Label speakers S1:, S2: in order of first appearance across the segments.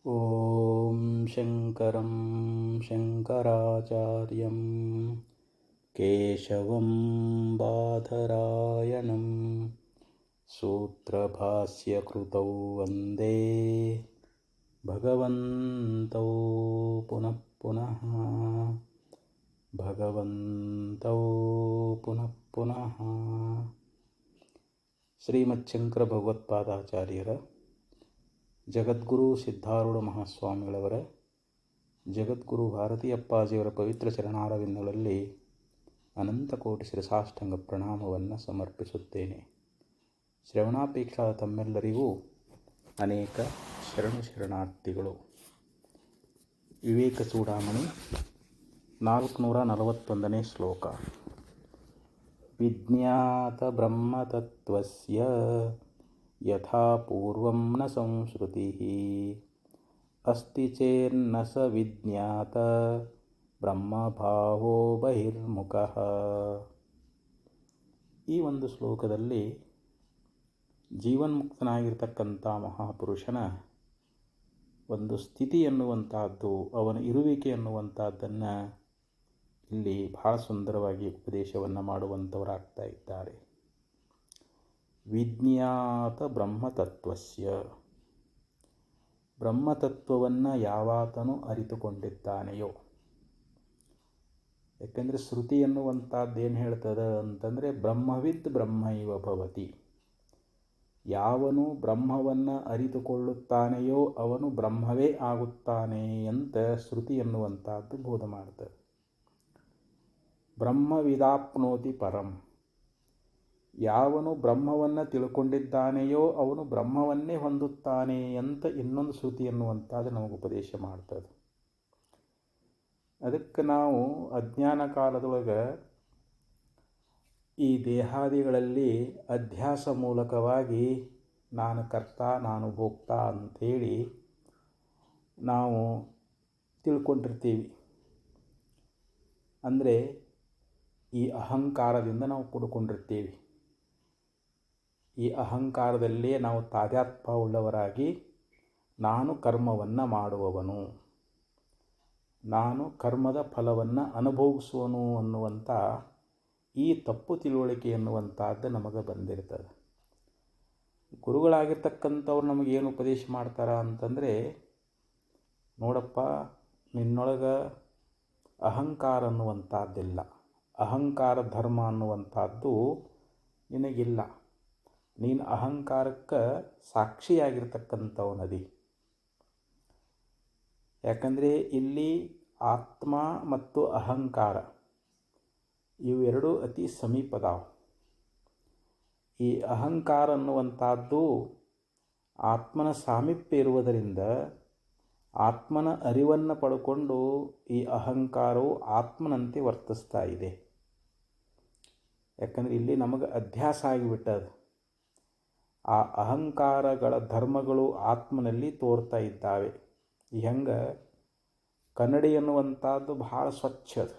S1: ಓಂ ಶಂಕರಂ ಶಂಕರಾಚಾರ್ಯಂ ಕೇಶವಂ ಬಾದರಾಯಣಂ ಸೂತ್ರಭಾಸ್ಯಕೃತೌ ವಂದೇ ಭಗವಂತೌ ಪುನಃ ಪುನಃ ಭಗವಂತೌ ಪುನಃ ಪುನಃ. ಶ್ರೀಮಚ್ಛಂಕರ ಭಗವತ್ಪಾದಾಚಾರ್ಯರ ಜಗದ್ಗುರು ಸಿದ್ಧಾರೂಢ ಮಹಾಸ್ವಾಮಿಗಳವರ ಜಗದ್ಗುರು ಭಾರತೀಯಪ್ಪಾಜಿಯವರ ಪವಿತ್ರ ಚರಣಾರವಿಂದಗಳಲ್ಲಿ ಅನಂತಕೋಟಿ ಶಿರಸಾಷ್ಟಾಂಗ ಪ್ರಣಾಮವನ್ನು ಸಮರ್ಪಿಸುತ್ತೇನೆ. ಶ್ರವಣಾಪೇಕ್ಷಾದ ತಮ್ಮೆಲ್ಲರಿಗೂ ಅನೇಕ ಶರಣಾರ್ಥಿಗಳು. ವಿವೇಕ ಚೂಡಾಮಣಿ 441ನೇ ಶ್ಲೋಕ. ವಿಜ್ಞಾತ ಬ್ರಹ್ಮತತ್ವಸ್ಯ ಯಥಾ ಪೂರ್ವಂ ನ ಸಂಶ್ರುತಿಃ ಅಸ್ತಿ ಚೇನ್ನ ಸ ವಿಜ್ಞಾತ ಬ್ರಹ್ಮಭಾವೋ ಬಹಿರ್ಮುಖಃ. ಈ ಒಂದು ಶ್ಲೋಕದಲ್ಲಿ ಜೀವನ್ಮುಕ್ತನಾಗಿರ್ತಕ್ಕಂಥ ಮಹಾಪುರುಷನ ಒಂದು ಸ್ಥಿತಿ ಎನ್ನುವಂತಹದ್ದು, ಅವನ ಇರುವಿಕೆ ಎನ್ನುವಂಥದ್ದನ್ನು ಇಲ್ಲಿ ಬಹಳ ಸುಂದರವಾಗಿ ಉಪದೇಶವನ್ನು ಮಾಡುವಂಥವರಾಗ್ತಾ ಇದ್ದಾರೆ. ವಿಜ್ಞಾತ ಬ್ರಹ್ಮತತ್ವಸ್ಯ, ಬ್ರಹ್ಮತತ್ವವನ್ನು ಯಾವಾತನು ಅರಿತುಕೊಂಡಿದ್ದಾನೆಯೋ. ಯಾಕೆಂದರೆ ಶ್ರುತಿ ಎನ್ನುವಂಥದ್ದು ಏನು ಹೇಳ್ತದೆ ಅಂತಂದರೆ, ಬ್ರಹ್ಮವಿದ್ ಬ್ರಹ್ಮೈವ ಭವತಿ. ಯಾವನು ಬ್ರಹ್ಮವನ್ನು ಅರಿತುಕೊಳ್ಳುತ್ತಾನೆಯೋ ಅವನು ಬ್ರಹ್ಮವೇ ಆಗುತ್ತಾನೆ ಅಂತ ಶ್ರುತಿ ಎನ್ನುವಂಥದ್ದು ಬೋಧ ಮಾಡ್ತದೆ. ಬ್ರಹ್ಮವಿದಾಪ್ನೋತಿ ಪರಂ. ಯಾವನು ಬ್ರಹ್ಮವನ್ನು ತಿಳ್ಕೊಂಡಿದ್ದಾನೆಯೋ ಅವನು ಬ್ರಹ್ಮವನ್ನೇ ಹೊಂದುತ್ತಾನೆ ಅಂತ ಇನ್ನೊಂದು ಶ್ರುತಿ ಎನ್ನುವಂಥದ್ದು ನಮಗೆ ಉಪದೇಶ ಮಾಡ್ತದೆ. ಅದಕ್ಕೆ ನಾವು ಅಜ್ಞಾನ ಕಾಲದೊಳಗೆ ಈ ದೇಹಾದಿಗಳಲ್ಲಿ ಅಧ್ಯಾಸ ಮೂಲಕವಾಗಿ ನಾನು ಕರ್ತ ನಾನು ಭೋಕ್ತ ಅಂಥೇಳಿ ನಾವು ತಿಳ್ಕೊಂಡಿರ್ತೀವಿ. ಅಂದರೆ ಈ ಅಹಂಕಾರದಿಂದ ನಾವು ಕೂಡಿಕೊಂಡಿರ್ತೀವಿ. ಈ ಅಹಂಕಾರದಲ್ಲೇ ನಾವು ತಾದಾತ್ಮ್ಯವುಳ್ಳವರಾಗಿ ನಾನು ಕರ್ಮವನ್ನು ಮಾಡುವವನು, ನಾನು ಕರ್ಮದ ಫಲವನ್ನು ಅನುಭವಿಸುವನು ಅನ್ನುವಂಥ ಈ ತಪ್ಪು ತಿಳುವಳಿಕೆ ಎನ್ನುವಂಥದ್ದು ನಮಗೆ ಬಂದಿರ್ತದೆ. ಗುರುಗಳಾಗಿರ್ತಕ್ಕಂಥವ್ರು ನಮಗೇನು ಉಪದೇಶ ಮಾಡ್ತಾರ ಅಂತಂದರೆ, ನೋಡಪ್ಪ, ನಿನ್ನೊಳಗೆ ಅಹಂಕಾರ ಅನ್ನುವಂಥದ್ದಿಲ್ಲ, ಅಹಂಕಾರ ಧರ್ಮ ಅನ್ನುವಂಥದ್ದು ನಿನಗಿಲ್ಲ, ನೀನು ಅಹಂಕಾರಕ್ಕೆ ಸಾಕ್ಷಿಯಾಗಿರ್ತಕ್ಕಂಥವನದಿ. ಯಾಕಂದರೆ ಇಲ್ಲಿ ಆತ್ಮ ಮತ್ತು ಅಹಂಕಾರ ಇವೆರಡೂ ಅತಿ ಸಮೀಪದಾವ. ಈ ಅಹಂಕಾರ ಅನ್ನುವಂಥದ್ದು ಆತ್ಮನ ಸಾಮೀಪ್ಯ ಇರುವುದರಿಂದ ಆತ್ಮನ ಅರಿವನ್ನು ಪಡ್ಕೊಂಡು ಈ ಅಹಂಕಾರವು ಆತ್ಮನಂತೆ ವರ್ತಿಸ್ತಾ ಇದೆ. ಯಾಕಂದರೆ ಇಲ್ಲಿ ನಮಗೆ ಅಧ್ಯಾಸ ಆಗಿಬಿಟ್ಟದ. ಆ ಅಹಂಕಾರಗಳ ಧರ್ಮಗಳು ಆತ್ಮನಲ್ಲಿ ತೋರ್ತಾ ಇದ್ದಾವೆ. ಹೆಂಗೆ ಕನ್ನಡಿ ಎನ್ನುವಂಥದ್ದು ಬಹಳ ಸ್ವಚ್ಛ ಅದ,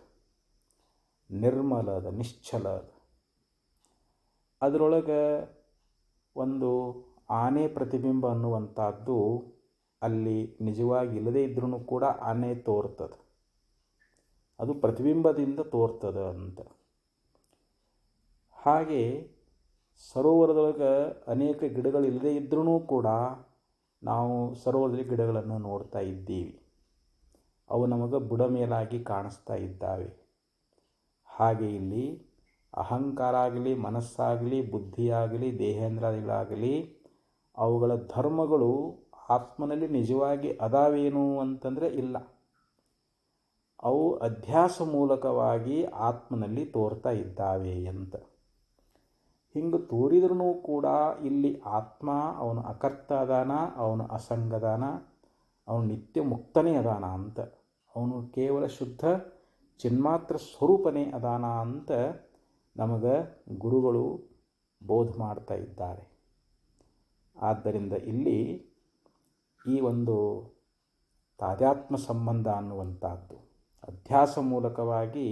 S1: ನಿರ್ಮಲ ಅದ, ನಿಶ್ಚಲ ಅದ. ಅದರೊಳಗೆ ಒಂದು ಆನೆ ಪ್ರತಿಬಿಂಬ ಅನ್ನುವಂಥದ್ದು ಅಲ್ಲಿ ನಿಜವಾಗಿ ಇಲ್ಲದೇ ಇದ್ರೂ ಕೂಡ ಆನೆ ತೋರ್ತದೆ, ಅದು ಪ್ರತಿಬಿಂಬದಿಂದ ತೋರ್ತದೆ ಅಂತ. ಹಾಗೆ ಸರೋವರದೊಳಗೆ ಅನೇಕ ಗಿಡಗಳು ಇಲ್ಲದೇ ಇದ್ರೂ ಕೂಡ ನಾವು ಸರೋವರದಲ್ಲಿ ಗಿಡಗಳನ್ನು ನೋಡ್ತಾ ಇದ್ದೀವಿ, ಅವು ನಮಗೆ ಬುಡ ಮೇಲಾಗಿ ಕಾಣಿಸ್ತಾ ಇದ್ದಾವೆ. ಹಾಗೆ ಇಲ್ಲಿ ಅಹಂಕಾರ ಆಗಲಿ, ಮನಸ್ಸಾಗಲಿ, ಬುದ್ಧಿಯಾಗಲಿ, ದೇಹೇಂದ್ರಾದಿಗಳಾಗಲಿ ಅವುಗಳ ಧರ್ಮಗಳು ಆತ್ಮನಲ್ಲಿ ನಿಜವಾಗಿ ಅದಾವೇನು ಅಂತಂದರೆ ಇಲ್ಲ. ಅವು ಅಧ್ಯಾಸ ಮೂಲಕವಾಗಿ ಆತ್ಮನಲ್ಲಿ ತೋರ್ತಾ ಇದ್ದಾವೆ ಅಂತ. ಹಿಂಗೆ ತೋರಿದ್ರೂ ಕೂಡ ಇಲ್ಲಿ ಆತ್ಮ ಅವನು ಅಕರ್ತ ಅದಾನ, ಅವನು ಅಸಂಗದಾನ, ಅವನು ನಿತ್ಯ ಮುಕ್ತನೇ ಅದಾನ ಅಂತ, ಅವನು ಕೇವಲ ಶುದ್ಧ ಚಿನ್ಮಾತ್ರ ಸ್ವರೂಪನೇ ಅದಾನ ಅಂತ ನಮಗೆ ಗುರುಗಳು ಬೋಧ ಮಾಡ್ತಾ ಇದ್ದಾರೆ. ಆದ್ದರಿಂದ ಇಲ್ಲಿ ಈ ಒಂದು ತಾದಾತ್ಮ ಸಂಬಂಧ ಅನ್ನುವಂಥದ್ದು ಅಧ್ಯಾಸ ಮೂಲಕವಾಗಿ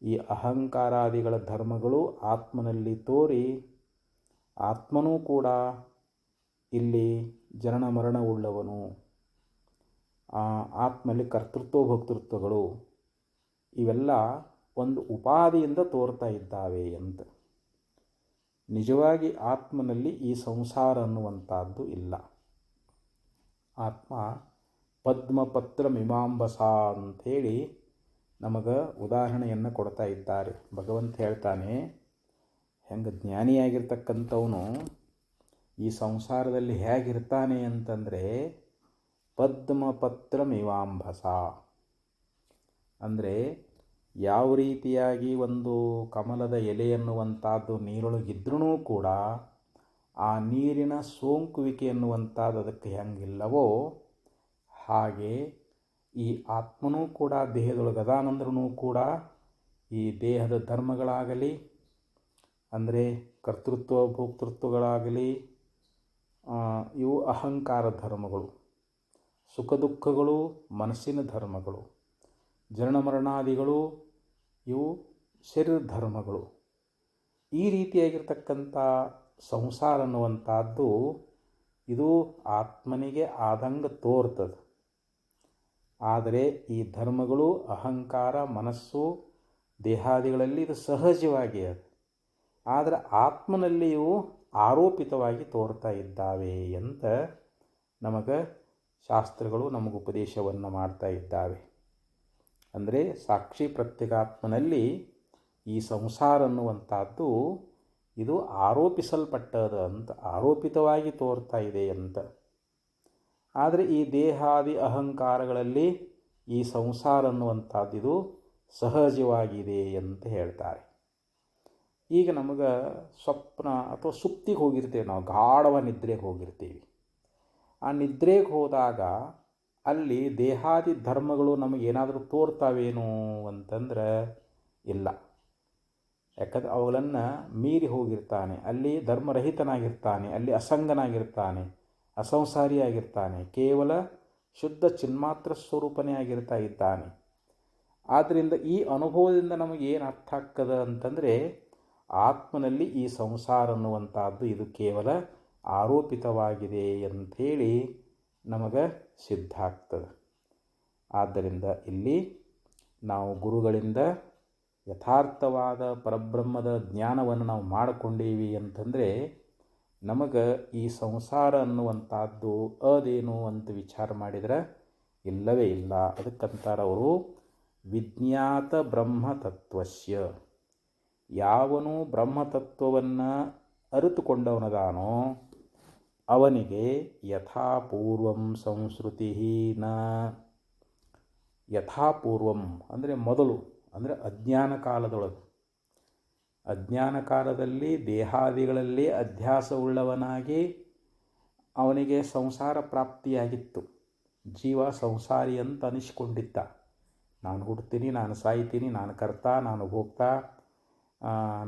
S1: ಈ ಅಹಂಕಾರಾದಿಗಳ ಧರ್ಮಗಳು ಆತ್ಮನಲ್ಲಿ ತೋರಿ ಆತ್ಮನೂ ಕೂಡ ಇಲ್ಲಿ ಜನನ ಮರಣವುಳ್ಳವನು, ಆತ್ಮಲ್ಲಿ ಕರ್ತೃತ್ವ ಭೋಕ್ತೃತ್ವಗಳು ಇವೆಲ್ಲ ಒಂದು ಉಪಾಧಿಯಿಂದ ತೋರ್ತಾ ಇದ್ದಾವೆ ಅಂತ. ನಿಜವಾಗಿ ಆತ್ಮನಲ್ಲಿ ಈ ಸಂಸಾರ ಅನ್ನುವಂಥದ್ದು ಇಲ್ಲ. ಆತ್ಮ ಪದ್ಮಪತ್ರ ಮೀಮಾಂಬಸ ಅಂಥೇಳಿ ನಮಗೆ ಉದಾಹರಣೆಯನ್ನು ಕೊಡ್ತಾ ಇದ್ದಾರೆ. ಭಗವಂತ ಹೇಳ್ತಾನೆ, ಹೆಂಗೆ ಜ್ಞಾನಿಯಾಗಿರ್ತಕ್ಕಂಥವನು ಈ ಸಂಸಾರದಲ್ಲಿ ಹೇಗಿರ್ತಾನೆ ಅಂತಂದರೆ ಪದ್ಮಪತ್ರ ಮೀಮಾಂಬಸ ಅಂದರೆ ಯಾವ ರೀತಿಯಾಗಿ ಒಂದು ಕಮಲದ ಎಲೆ ಎನ್ನುವಂಥದ್ದು ನೀರೊಳಗಿದ್ರೂ ಕೂಡ ಆ ನೀರಿನ ಸೋಂಕುವಿಕೆ ಎನ್ನುವಂಥದ್ದು ಅದಕ್ಕೆ ಹೆಂಗಿಲ್ಲವೋ ಹಾಗೆ ಈ ಆತ್ಮನೂ ಕೂಡ ದೇಹದೊಳಗದಾನಂದ್ರೂ ಕೂಡ ಈ ದೇಹದ ಧರ್ಮಗಳಾಗಲಿ ಅಂದರೆ ಕರ್ತೃತ್ವ ಭೋಕ್ತೃತ್ವಗಳಾಗಲಿ ಇವು ಅಹಂಕಾರ ಧರ್ಮಗಳು, ಸುಖ ದುಃಖಗಳು ಮನಸ್ಸಿನ ಧರ್ಮಗಳು, ಜನನ ಮರಣಾದಿಗಳು ಇವು ಶರೀರ ಧರ್ಮಗಳು. ಈ ರೀತಿಯಾಗಿರ್ತಕ್ಕಂಥ ಸಂಸಾರ ಅನ್ನುವಂಥದ್ದು ಇದು ಆತ್ಮನಿಗೆ ಆದಂಗೆ ತೋರ್ತದೆ. ಆದರೆ ಈ ಧರ್ಮಗಳು ಅಹಂಕಾರ ಮನಸ್ಸು ದೇಹಾದಿಗಳಲ್ಲಿ ಇದು ಸಹಜವಾಗಿ ಅದು. ಆದರೆ ಆತ್ಮನಲ್ಲಿ ಇವು ಆರೋಪಿತವಾಗಿ ತೋರ್ತಾ ಇದ್ದಾವೆ ಅಂತ ನಮಗೆ ಶಾಸ್ತ್ರಗಳು ನಮಗೆ ಉಪದೇಶವನ್ನು ಮಾಡ್ತಾ ಇದ್ದಾವೆ. ಅಂದರೆ ಸಾಕ್ಷಿ ಪ್ರತ್ಯೇಗಾತ್ಮನಲ್ಲಿ ಈ ಸಂಸಾರ ಅನ್ನುವಂಥದ್ದು ಇದು ಆರೋಪಿಸಲ್ಪಟ್ಟದ ಅಂತ, ಆರೋಪಿತವಾಗಿ ತೋರ್ತಾ ಇದೆ ಅಂತ. ಆದರೆ ಈ ದೇಹಾದಿ ಅಹಂಕಾರಗಳಲ್ಲಿ ಈ ಸಂಸಾರ ಅನ್ನುವಂಥದ್ದು ಇದು ಸಹಜವಾಗಿದೆ ಅಂತ ಹೇಳ್ತಾರೆ. ಈಗ ನಮಗೆ ಸ್ವಪ್ನ ಅಥವಾ ಸುಪ್ತಿಗೆ ಹೋಗಿರ್ತೇವೆ, ನಾವು ಗಾಢವ ನಿದ್ರೆಗೆ ಹೋಗಿರ್ತೀವಿ. ಆ ನಿದ್ರೆಗೆ ಹೋದಾಗ ಅಲ್ಲಿ ದೇಹಾದಿ ಧರ್ಮಗಳು ನಮಗೇನಾದರೂ ತೋರ್ತಾವೇನು ಅಂತಂದ್ರೆ ಇಲ್ಲ. ಯಾಕಂದ್ರೆ ಅವುಗಳನ್ನು ಮೀರಿ ಹೋಗಿರ್ತಾನೆ, ಅಲ್ಲಿ ಧರ್ಮರಹಿತನಾಗಿರ್ತಾನೆ, ಅಲ್ಲಿ ಅಸಂಗನಾಗಿರ್ತಾನೆ, ಅಸಂಸಾರಿಯಾಗಿರ್ತಾನೆ, ಕೇವಲ ಶುದ್ಧ ಚಿನ್ಮಾತ್ರ ಸ್ವರೂಪನೇ ಆಗಿರ್ತಾ ಇದ್ದಾನೆ. ಆದ್ದರಿಂದ ಈ ಅನುಭವದಿಂದ ನಮಗೇನು ಅರ್ಥ ಆಗ್ತದೆ ಅಂತಂದರೆ ಆತ್ಮನಲ್ಲಿ ಈ ಸಂಸಾರ ಅನ್ನುವಂಥದ್ದು ಇದು ಕೇವಲ ಆರೋಪಿತವಾಗಿದೆ ಅಂಥೇಳಿ ನಮಗೆ ಸಿದ್ಧ ಆಗ್ತದೆ. ಆದ್ದರಿಂದ ಇಲ್ಲಿ ನಾವು ಗುರುಗಳಿಂದ ಯಥಾರ್ಥವಾದ ಪರಬ್ರಹ್ಮದ ಜ್ಞಾನವನ್ನು ನಾವು ಮಾಡಿಕೊಂಡೀವಿ ಅಂತಂದರೆ ನಮಗೆ ಈ ಸಂಸಾರ ಅನ್ನುವಂಥದ್ದು ಅದೇನು ಅಂತ ವಿಚಾರ ಮಾಡಿದರೆ ಇಲ್ಲವೇ ಇಲ್ಲ. ಅದಕ್ಕಂತಾರೆ ಅವರು ವಿಜ್ಞಾತ ಬ್ರಹ್ಮತತ್ವಸ್ಯ, ಯಾವನು ಬ್ರಹ್ಮತತ್ವವನ್ನು ಅರಿತುಕೊಂಡವನದಾನೋ ಅವನಿಗೆ ಯಥಾಪೂರ್ವಂ ಸಂಸ್ಕೃತಿ ನ. ಯಥಾಪೂರ್ವಂ ಅಂದರೆ ಮೊದಲು, ಅಂದರೆ ಅಜ್ಞಾನ ಕಾಲದೊಳಗೆ, ಅಜ್ಞಾನ ಕಾಲದಲ್ಲಿ ದೇಹಾದಿಗಳಲ್ಲಿ ಅಧ್ಯಾಸವುಳ್ಳವನಾಗಿ ಅವನಿಗೆ ಸಂಸಾರ ಪ್ರಾಪ್ತಿಯಾಗಿತ್ತು. ಜೀವ ಸಂಸಾರಿ ಅಂತ ಅನಿಸ್ಕೊಂಡಿದ್ದ. ನಾನು ಹುಡ್ತೀನಿ, ನಾನು ಸಾಯ್ತೀನಿ, ನಾನು ಕರ್ತ, ನಾನು ಭೋಗ್ತಾ,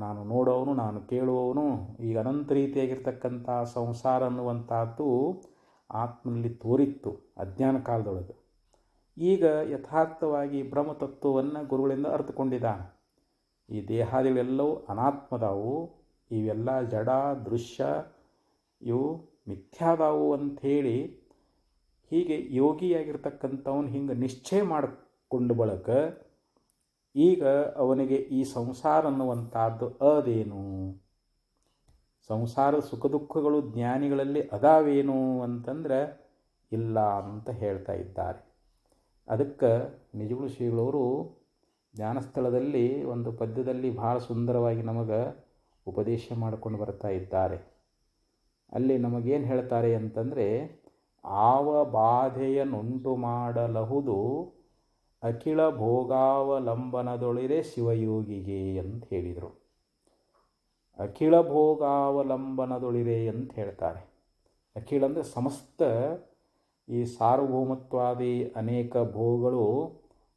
S1: ನಾನು ನೋಡೋವನು, ನಾನು ಕೇಳುವವನು, ಈಗ ಅನಂತ ರೀತಿಯಾಗಿರ್ತಕ್ಕಂಥ ಸಂಸಾರ ಅನ್ನುವಂಥದ್ದು ಆತ್ಮನಲ್ಲಿ ತೋರಿತ್ತು ಅಜ್ಞಾನ ಕಾಲದೊಳಗೆ. ಈಗ ಯಥಾರ್ಥವಾಗಿ ಬ್ರಹ್ಮತತ್ವವನ್ನು ಗುರುಗಳಿಂದ ಅರ್ಥಕೊಂಡಿದ್ದಾನೆ. ಈ ದೇಹಾದಿಗಳೆಲ್ಲವೂ ಅನಾತ್ಮದಾವು, ಇವೆಲ್ಲ ಜಡ ದೃಶ್ಯ, ಇವು ಮಿಥ್ಯಾದಾವು ಅಂಥೇಳಿ ಹೀಗೆ ಯೋಗಿಯಾಗಿರ್ತಕ್ಕಂಥವನು ಹಿಂಗೆ ನಿಶ್ಚಯ ಮಾಡಿಕೊಂಡು ಬಳಕ ಈಗ ಅವನಿಗೆ ಈ ಸಂಸಾರ ಅನ್ನುವಂಥದ್ದು ಅದೇನು, ಸಂಸಾರದ ಸುಖ ದುಃಖಗಳು ಜ್ಞಾನಿಗಳಲ್ಲಿ ಅದಾವೇನು ಅಂತಂದ್ರೆ ಇಲ್ಲ ಅಂತ ಹೇಳ್ತಾ ಇದ್ದಾರೆ. ಅದಕ್ಕೆ ನಿಜಗುಣ ಶ್ರೀಗಳವರು ಜ್ಞಾನಸ್ಥಳದಲ್ಲಿ ಒಂದು ಪದ್ಯದಲ್ಲಿ ಬಹಳ ಸುಂದರವಾಗಿ ನಮಗೆ ಉಪದೇಶ ಮಾಡಿಕೊಂಡು ಬರ್ತಾ ಇದ್ದಾರೆ. ಅಲ್ಲಿ ನಮಗೇನು ಹೇಳ್ತಾರೆ ಅಂತಂದರೆ, ಆವ ಬಾಧೆಯನ್ನುಂಟು ಮಾಡಲಹುದು ಅಖಿಳ ಭೋಗಾವಲಂಬನದೊಳಿರೆ ಶಿವಯೋಗಿಗೆ ಅಂತ ಹೇಳಿದರು. ಅಖಿಳ ಭೋಗಾವಲಂಬನದೊಳಿರೆ ಅಂತ ಹೇಳ್ತಾರೆ. ಅಖಿಳ ಅಂದರೆ ಸಮಸ್ತ ಈ ಸಾರ್ವಭೌಮತ್ವಾದಿ ಅನೇಕ ಭೋಗಗಳು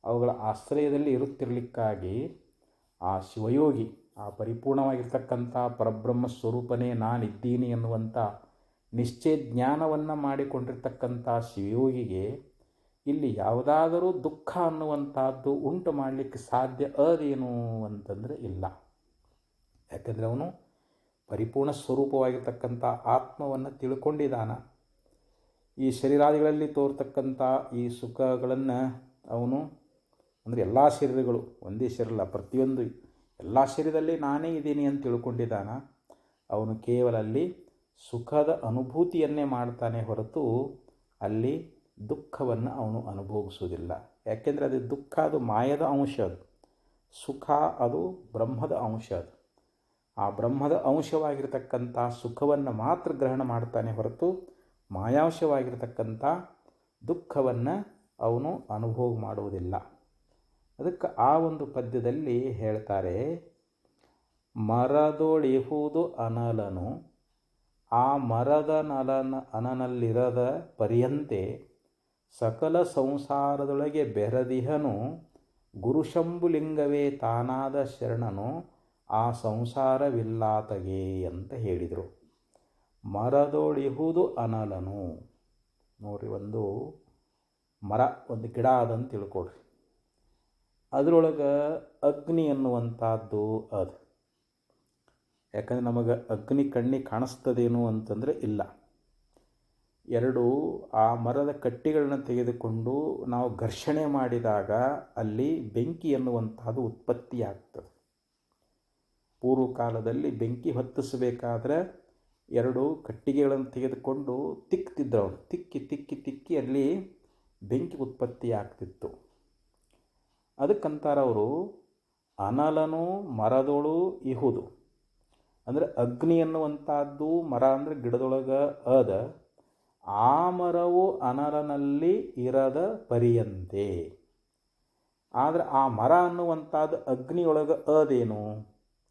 S1: ಅವುಗಳ ಆಶ್ರಯದಲ್ಲಿ ಇರುತ್ತಿರಲಿಕ್ಕಾಗಿ ಆ ಶಿವಯೋಗಿ, ಆ ಪರಿಪೂರ್ಣವಾಗಿರ್ತಕ್ಕಂಥ ಪರಬ್ರಹ್ಮ ಸ್ವರೂಪನೇ ನಾನಿದ್ದೀನಿ ಎನ್ನುವಂಥ ನಿಶ್ಚಯ ಜ್ಞಾನವನ್ನು ಮಾಡಿಕೊಂಡಿರ್ತಕ್ಕಂಥ ಶಿವಯೋಗಿಗೆ ಇಲ್ಲಿ ಯಾವುದಾದರೂ ದುಃಖ ಅನ್ನುವಂಥದ್ದು ಉಂಟು ಮಾಡಲಿಕ್ಕೆ ಸಾಧ್ಯ ಅದೇನು ಅಂತಂದರೆ ಇಲ್ಲ. ಯಾಕಂದರೆ ಅವನು ಪರಿಪೂರ್ಣ ಸ್ವರೂಪವಾಗಿರ್ತಕ್ಕಂಥ ಆತ್ಮವನ್ನು ತಿಳ್ಕೊಂಡಿದ್ದಾನ. ಈ ಶರೀರಾದಿಗಳಲ್ಲಿ ತೋರ್ತಕ್ಕಂಥ ಈ ಸುಖಗಳನ್ನು ಅವನು ಅಂದರೆ ಎಲ್ಲ ಶರೀರಗಳು ಒಂದೇ ಶರೀರ ಪ್ರತಿಯೊಂದು ಎಲ್ಲ ಶರೀರದಲ್ಲಿ ನಾನೇ ಇದ್ದೀನಿ ಅಂತ ತಿಳ್ಕೊಂಡಿದ್ದಾನ ಅವನು ಕೇವಲ ಅಲ್ಲಿ ಸುಖದ ಅನುಭೂತಿಯನ್ನೇ ಮಾಡ್ತಾನೆ ಹೊರತು ಅಲ್ಲಿ ದುಃಖವನ್ನು ಅವನು ಅನುಭವಿಸುವುದಿಲ್ಲ. ಯಾಕೆಂದರೆ ಅದು ದುಃಖ ಅದು ಮಾಯದ ಅಂಶ, ಅದು ಸುಖ ಅದು ಬ್ರಹ್ಮದ ಅಂಶ. ಅದು ಆ ಬ್ರಹ್ಮದ ಅಂಶವಾಗಿರತಕ್ಕಂಥ ಸುಖವನ್ನು ಮಾತ್ರ ಗ್ರಹಣ ಮಾಡ್ತಾನೆ ಹೊರತು ಮಾಯಾಂಶವಾಗಿರತಕ್ಕಂಥ ದುಃಖವನ್ನು ಅವನು ಅನುಭವ ಮಾಡುವುದಿಲ್ಲ. ಅದಕ್ಕೆ ಆ ಒಂದು ಪದ್ಯದಲ್ಲಿ ಹೇಳ್ತಾರೆ, ಮರದೊಳಿಹುದು ಅನಲನು ಆ ಮರದ ಅನನಲ್ಲಿರದ ಪರ್ಯಂತೆ ಸಕಲ ಸಂಸಾರದೊಳಗೆ ಬೆರದಿಹನು ಗುರುಶಂಭುಲಿಂಗವೇ ತಾನಾದ ಶರಣನು ಆ ಸಂಸಾರವಿಲ್ಲಾತಗೆ ಅಂತ ಹೇಳಿದರು. ಮರದೊಳಿಹುದು ಅನಲನು ನೋಡ್ರಿ, ಒಂದು ಮರ ಒಂದು ಗಿಡ ಅದಂತ ತಿಳ್ಕೊಳ್ರಿ. ಅದರೊಳಗೆ ಅಗ್ನಿ ಅನ್ನುವಂಥದ್ದು ಅದು. ಯಾಕಂದರೆ ನಮಗೆ ಅಗ್ನಿ ಕಣ್ಣಿಗೆ ಕಾಣಿಸ್ತದೇನು ಅಂತಂದರೆ ಇಲ್ಲ. ಎರಡು ಆ ಮರದ ಕಟ್ಟಿಗಳನ್ನ ತೆಗೆದುಕೊಂಡು ನಾವು ಘರ್ಷಣೆ ಮಾಡಿದಾಗ ಅಲ್ಲಿ ಬೆಂಕಿ ಅನ್ನುವಂಥದ್ದು ಉತ್ಪತ್ತಿಯಾಗ್ತದೆ. ಪೂರ್ವಕಾಲದಲ್ಲಿ ಬೆಂಕಿ ಹೊತ್ತಿಸಬೇಕಾದ್ರೆ ಎರಡು ಕಟ್ಟಿಗೆಗಳನ್ನು ತೆಗೆದುಕೊಂಡು ತಿಕ್ತಿದ್ರು. ಅವರು ತಿಕ್ಕಿ ತಿಕ್ಕಿ ತಿಕ್ಕಿ ಅಲ್ಲಿ ಬೆಂಕಿ ಉತ್ಪತ್ತಿ ಆಗ್ತಿತ್ತು. ಅದಕ್ಕಂತಾರವರು ಅನಲನು ಮರದೊಳು ಇಹುದು, ಅಂದರೆ ಅಗ್ನಿ ಅನ್ನುವಂಥದ್ದು ಮರ ಅಂದರೆ ಗಿಡದೊಳಗೆ ಅದ, ಆ ಮರವು ಅನಲನಲ್ಲಿ ಇರದ ಪರಿಯಂತೆ. ಆದರೆ ಆ ಮರ ಅನ್ನುವಂಥದ್ದು ಅಗ್ನಿಯೊಳಗೆ ಅದೇನು?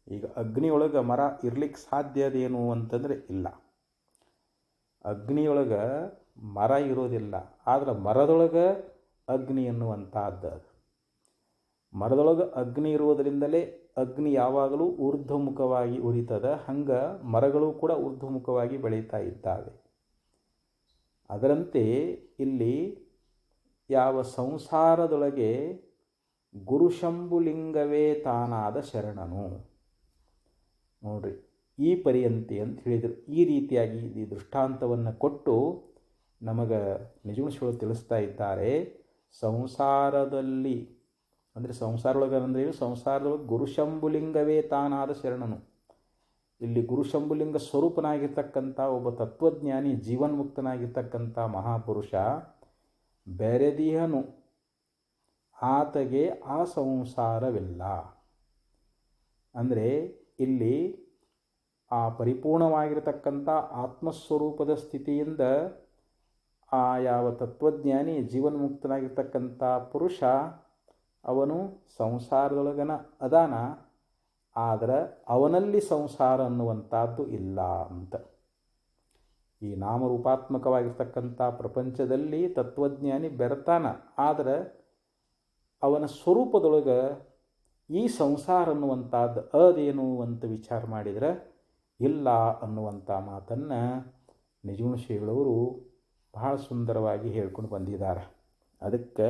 S1: ಈಗ ಅಗ್ನಿಯೊಳಗೆ ಮರ ಇರ್ಲಿಕ್ಕೆ ಸಾಧ್ಯ ಅದೇನು ಅಂತಂದರೆ ಇಲ್ಲ. ಅಗ್ನಿಯೊಳಗೆ ಮರ ಇರೋದಿಲ್ಲ, ಆದರೆ ಮರದೊಳಗೆ ಅಗ್ನಿ ಅನ್ನುವಂಥದ್ದು ಅದು. ಮರದೊಳಗೆ ಅಗ್ನಿ ಇರುವುದರಿಂದಲೇ ಅಗ್ನಿ ಯಾವಾಗಲೂ ಊರ್ಧ್ವಮುಖವಾಗಿ ಉರಿತದ. ಹಂಗೆ ಮರಗಳು ಕೂಡ ಊರ್ಧ್ವಮುಖವಾಗಿ ಬೆಳೀತಾ ಇದ್ದಾವೆ. ಅದರಂತೆ ಇಲ್ಲಿ ಯಾವ ಸಂಸಾರದೊಳಗೆ ಗುರುಶಂಭುಲಿಂಗವೇ ತಾನಾದ ಶರಣನು ನೋಡ್ರಿ, ಈ ಪರ್ಯಂತೆ ಅಂತ ಹೇಳಿದರು. ಈ ರೀತಿಯಾಗಿ ಈ ದೃಷ್ಟಾಂತವನ್ನು ಕೊಟ್ಟು ನಮಗೆ ನಿಜಗುಣಶೀಲರು ತಿಳಿಸ್ತಾ ಇದ್ದಾರೆ. ಸಂಸಾರದಲ್ಲಿ ಅಂದರೆ ಸಂಸಾರದೊಳಗೆ ಅಂದರೆ ಸಂಸಾರದೊಳಗೆ ಗುರುಶಂಭುಲಿಂಗವೇ ತಾನಾದ ಶರಣನು. ಇಲ್ಲಿ ಗುರುಶಂಭುಲಿಂಗ ಸ್ವರೂಪನಾಗಿರ್ತಕ್ಕಂಥ ಒಬ್ಬ ತತ್ವಜ್ಞಾನಿ, ಜೀವನ್ಮುಕ್ತನಾಗಿರ್ತಕ್ಕಂಥ ಮಹಾಪುರುಷ ಬೆರೆದಿಹನು, ಆತಗೆ ಆ ಸಂಸಾರವಿಲ್ಲ. ಅಂದರೆ ಇಲ್ಲಿ ಆ ಪರಿಪೂರ್ಣವಾಗಿರತಕ್ಕಂಥ ಆತ್ಮಸ್ವರೂಪದ ಸ್ಥಿತಿಯಿಂದ ಆ ಯಾವ ತತ್ವಜ್ಞಾನಿ ಜೀವನ್ಮುಕ್ತನಾಗಿರ್ತಕ್ಕಂಥ ಪುರುಷ ಅವನು ಸಂಸಾರದೊಳಗನ ಅದಾನ, ಆದರೆ ಅವನಲ್ಲಿ ಸಂಸಾರ ಅನ್ನುವಂಥದ್ದು ಇಲ್ಲ ಅಂತ. ಈ ನಾಮರೂಪಾತ್ಮಕವಾಗಿರ್ತಕ್ಕಂಥ ಪ್ರಪಂಚದಲ್ಲಿ ತತ್ವಜ್ಞಾನಿ ಬೆರತಾನ, ಆದರೆ ಅವನ ಸ್ವರೂಪದೊಳಗೆ ಈ ಸಂಸಾರ ಅನ್ನುವಂಥದ್ದು ಅದೇನು ಅಂತ ವಿಚಾರ ಮಾಡಿದರೆ ಇಲ್ಲ ಅನ್ನುವಂಥ ಮಾತನ್ನು ನಿಜಗುಣಶ್ರೀಗಳವರು ಬಹಳ ಸುಂದರವಾಗಿ ಹೇಳ್ಕೊಂಡು ಬಂದಿದ್ದಾರೆ. ಅದಕ್ಕೆ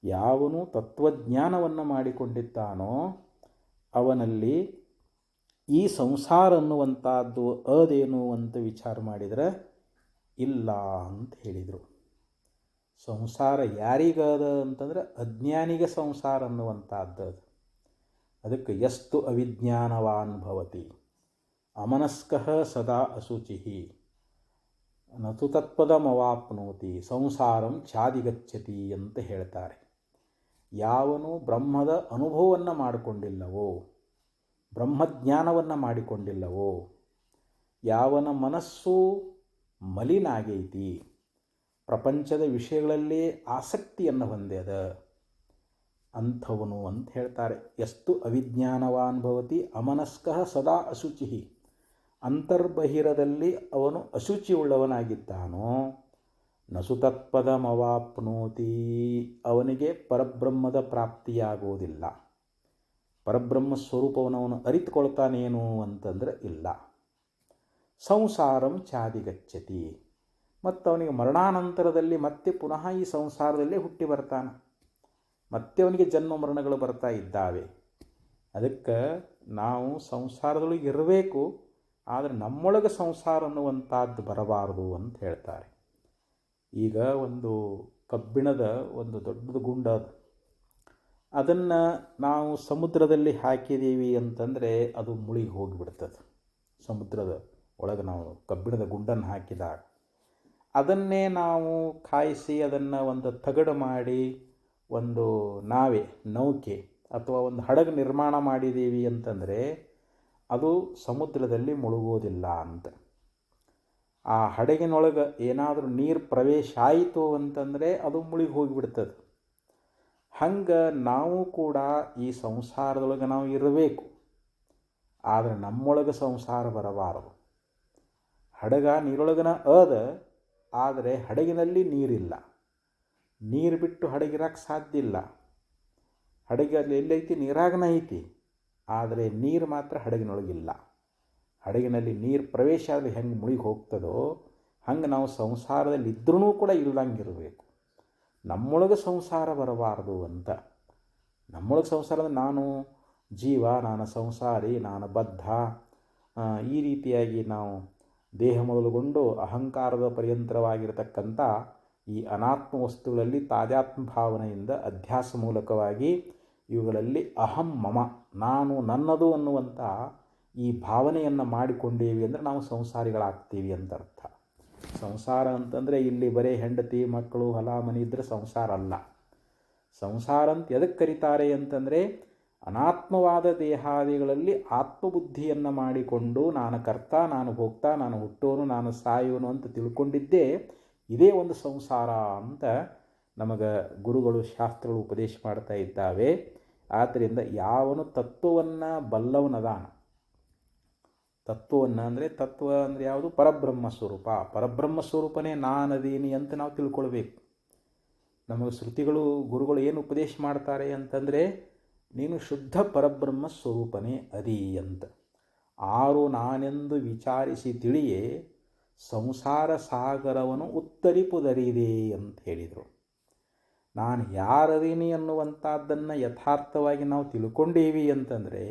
S1: ಯಾವನು ತತ್ವಜ್ಞಾನವನ್ನು ಮಾಡಿಕೊಂಡಿದ್ದಾನೋ ಅವನಲ್ಲಿ ಈ ಸಂಸಾರ ಅನ್ನುವಂಥದ್ದು ಅದೇನು ಅಂತ ವಿಚಾರ ಮಾಡಿದರೆ ಇಲ್ಲ ಅಂತ ಹೇಳಿದರು. ಸಂಸಾರ ಯಾರಿಗದ ಅಂತಂದರೆ ಅಜ್ಞಾನಿಗೆ ಸಂಸಾರ ಅನ್ನುವಂಥದ್ದು ಅದು. ಅದಕ್ಕೆ ಯಸ್ತು ಅವಿಜ್ಞಾನವಾನ್ ಭವತಿ ಅಮನಸ್ಕಃ ಸದಾ ಅಶುಚಿಃ ನತು ತತ್ಪದಮವಾಪ್ನೋತಿ ಸಂಸಾರಂ ಛಾದಿಗಚ್ಚತಿ ಅಂತ ಹೇಳ್ತಾರೆ. ಯಾವನು ಬ್ರಹ್ಮದ ಅನುಭವವನ್ನು ಮಾಡಿಕೊಂಡಿಲ್ಲವೋ, ಬ್ರಹ್ಮಜ್ಞಾನವನ್ನು ಮಾಡಿಕೊಂಡಿಲ್ಲವೋ, ಯಾವನ ಮನಸ್ಸು ಮಲಿನಾಗೈತಿ, ಪ್ರಪಂಚದ ವಿಷಯಗಳಲ್ಲಿ ಆಸಕ್ತಿಯನ್ನು ಹೊಂದ್ಯದ ಅಂಥವನು ಅಂತ ಹೇಳ್ತಾರೆ. ಎಷ್ಟು ಅವಿಜ್ಞಾನವಾನ್ ಭವತಿ ಅಮನಸ್ಕಃ ಸದಾ ಅಶುಚಿಃ, ಅಂತರ್ಬಹಿರದಲ್ಲಿ ಅವನು ಅಶುಚಿಯುಳ್ಳವನಾಗಿದ್ದಾನೋ, ನಸು ತತ್ಪದಮವಾಪ್ನೋತಿ, ಅವನಿಗೆ ಪರಬ್ರಹ್ಮದ ಪ್ರಾಪ್ತಿಯಾಗುವುದಿಲ್ಲ. ಪರಬ್ರಹ್ಮ ಸ್ವರೂಪವನ್ನು ಅವನು ಅರಿತುಕೊಳ್ತಾನೇನು ಅಂತಂದರೆ ಇಲ್ಲ. ಸಂಸಾರಂ ಚಾದಿಗಚ್ಚತಿ, ಮತ್ತು ಅವನಿಗೆ ಮರಣಾನಂತರದಲ್ಲಿ ಮತ್ತೆ ಪುನಃ ಈ ಸಂಸಾರದಲ್ಲೇ ಹುಟ್ಟಿ ಬರ್ತಾನೆ, ಮತ್ತೆ ಅವನಿಗೆ ಜನ್ಮ ಮರಣಗಳು ಬರ್ತಾ ಇದ್ದಾವೆ. ಅದಕ್ಕೆ ನಾವು ಸಂಸಾರದೊಳಗೆ ಇರಬೇಕು, ಆದರೆ ನಮ್ಮೊಳಗೆ ಸಂಸಾರ ಅನ್ನುವಂಥದ್ದು ಬರಬಾರದು ಅಂತ ಹೇಳ್ತಾರೆ. ಈಗ ಒಂದು ಕಬ್ಬಿಣದ ಒಂದು ದೊಡ್ಡದು ಗುಂಡ ಅದನ್ನು ನಾವು ಸಮುದ್ರದಲ್ಲಿ ಹಾಕಿದ್ದೀವಿ ಅಂತಂದರೆ ಅದು ಮುಳುಗಿ ಹೋಗಿಬಿಡ್ತದೆ. ಸಮುದ್ರದ ಒಳಗೆ ನಾವು ಕಬ್ಬಿಣದ ಗುಂಡನ್ನು ಹಾಕಿದಾಗ ಅದನ್ನೇ ನಾವು ಕಾಯಿಸಿ ಅದನ್ನು ಒಂದು ತಗಡು ಮಾಡಿ ಒಂದು ನೌಕೆ ಅಥವಾ ಒಂದು ಹಡಗು ನಿರ್ಮಾಣ ಮಾಡಿದ್ದೀವಿ ಅಂತಂದರೆ ಅದು ಸಮುದ್ರದಲ್ಲಿ ಮುಳುಗೋದಿಲ್ಲ ಅಂತ. ಆ ಹಡಗಿನೊಳಗೆ ಏನಾದರೂ ನೀರು ಪ್ರವೇಶ ಆಯಿತು ಅಂತಂದರೆ ಅದು ಮುಳುಗಿ ಹೋಗಿಬಿಡ್ತದೆ. ಹಂಗೆ ನಾವು ಕೂಡ ಈ ಸಂಸಾರದೊಳಗೆ ನಾವು ಇರಬೇಕು, ಆದರೆ ನಮ್ಮೊಳಗೆ ಸಂಸಾರ ಬರಬಾರದು. ಹಡಗ ನೀರೊಳಗನ ಆದರೆ ಹಡಗಿನಲ್ಲಿ ನೀರಿಲ್ಲ. ನೀರು ಬಿಟ್ಟು ಹಡಗಿರಕ್ಕೆ ಸಾಧ್ಯ ಇಲ್ಲ. ಹಡಗಲ್ಲಿ ಎಲ್ಲೈತಿ? ನೀರಾಗನ ಐತಿ, ಆದರೆ ನೀರು ಮಾತ್ರ ಹಡಗಿನೊಳಗಿಲ್ಲ. ಹಡಗಿನಲ್ಲಿ ನೀರು ಪ್ರವೇಶ ಆದರೆ ಹೆಂಗೆ ಮುಳುಗಿ ಹೋಗ್ತದೋ ಹಂಗೆ ನಾವು ಸಂಸಾರದಲ್ಲಿ ಇದ್ರೂ ಕೂಡ ಇಲ್ದಂಗಿರಬೇಕು. ನಮ್ಮೊಳಗೆ ಸಂಸಾರ ಬರಬಾರ್ದು ಅಂತ. ನಮ್ಮೊಳಗೆ ಸಂಸಾರ ಅಂದರೆ ನಾನು ಜೀವ, ನಾನು ಸಂಸಾರಿ, ನಾನು ಬದ್ಧ, ಈ ರೀತಿಯಾಗಿ ನಾವು ದೇಹ ಮೊದಲುಗೊಂಡು ಅಹಂಕಾರದ ಪರ್ಯಂತರವಾಗಿರತಕ್ಕಂಥ ಈ ಅನಾತ್ಮ ವಸ್ತುಗಳಲ್ಲಿ ತಾದಾತ್ಮ ಭಾವನೆಯಿಂದ ಅಧ್ಯಾಸ ಮೂಲಕವಾಗಿ ಇವುಗಳಲ್ಲಿ ಅಹಂ ಮಮ, ನಾನು ನನ್ನದು ಅನ್ನುವಂಥ ಈ ಭಾವನೆಯನ್ನು ಮಾಡಿಕೊಂಡೇವಿ ಅಂದರೆ ನಾವು ಸಂಸಾರಿಗಳಾಗ್ತೀವಿ ಅಂತ ಅರ್ಥ. ಸಂಸಾರ ಅಂತಂದರೆ ಇಲ್ಲಿ ಬರೀ ಹೆಂಡತಿ ಮಕ್ಕಳು ಹೊಲ ಮನೆ ಇದ್ದರೆ ಸಂಸಾರ ಅಲ್ಲ. ಸಂಸಾರ ಅಂತ ಎದಕ್ಕೆ ಕರೀತಾರೆ ಅಂತಂದರೆ ಅನಾತ್ಮವಾದ ದೇಹಾದಿಗಳಲ್ಲಿ ಆತ್ಮಬುದ್ಧಿಯನ್ನು ಮಾಡಿಕೊಂಡು ನಾನು ಕರ್ತ, ನಾನು ಭೋಕ್ತ, ನಾನು ಹುಟ್ಟೋನು, ನಾನು ಸಾಯೋನು ಅಂತ ತಿಳ್ಕೊಂಡಿದ್ದೇ ಇದೇ ಒಂದು ಸಂಸಾರ ಅಂತ ನಮಗೆ ಗುರುಗಳು ಶಾಸ್ತ್ರಗಳು ಉಪದೇಶ ಮಾಡ್ತಾ ಇದ್ದಾವೆ. ಆದ್ದರಿಂದ ಯಾವನು ತತ್ವವನ್ನು ಬಲ್ಲವನದಾನ, ತತ್ವವನ್ನು ಅಂದರೆ ತತ್ವ ಅಂದರೆ ಯಾವುದು? ಪರಬ್ರಹ್ಮ ಸ್ವರೂಪ. ಪರಬ್ರಹ್ಮ ಸ್ವರೂಪನೇ ನಾನದೀನಿ ಅಂತ ನಾವು ತಿಳ್ಕೊಳ್ಬೇಕು. ನಮಗೆ ಶ್ರುತಿಗಳು ಗುರುಗಳು ಏನು ಉಪದೇಶ ಮಾಡ್ತಾರೆ ಅಂತಂದರೆ ನೀನು ಶುದ್ಧ ಪರಬ್ರಹ್ಮ ಸ್ವರೂಪನೇ ಅದಿ ಅಂತ. ಆರು ನಾನೆಂದು ವಿಚಾರಿಸಿ ತಿಳಿಯೇ ಸಂಸಾರ ಸಾಗರವನ್ನು ಉತ್ತರಿಪುದರಿದೆ ಅಂತ ಹೇಳಿದರು. ನಾನು ಯಾರದೀನಿ ಅನ್ನುವಂಥದ್ದನ್ನು ಯಥಾರ್ಥವಾಗಿ ನಾವು ತಿಳ್ಕೊಂಡೇವಿ ಅಂತಂದರೆ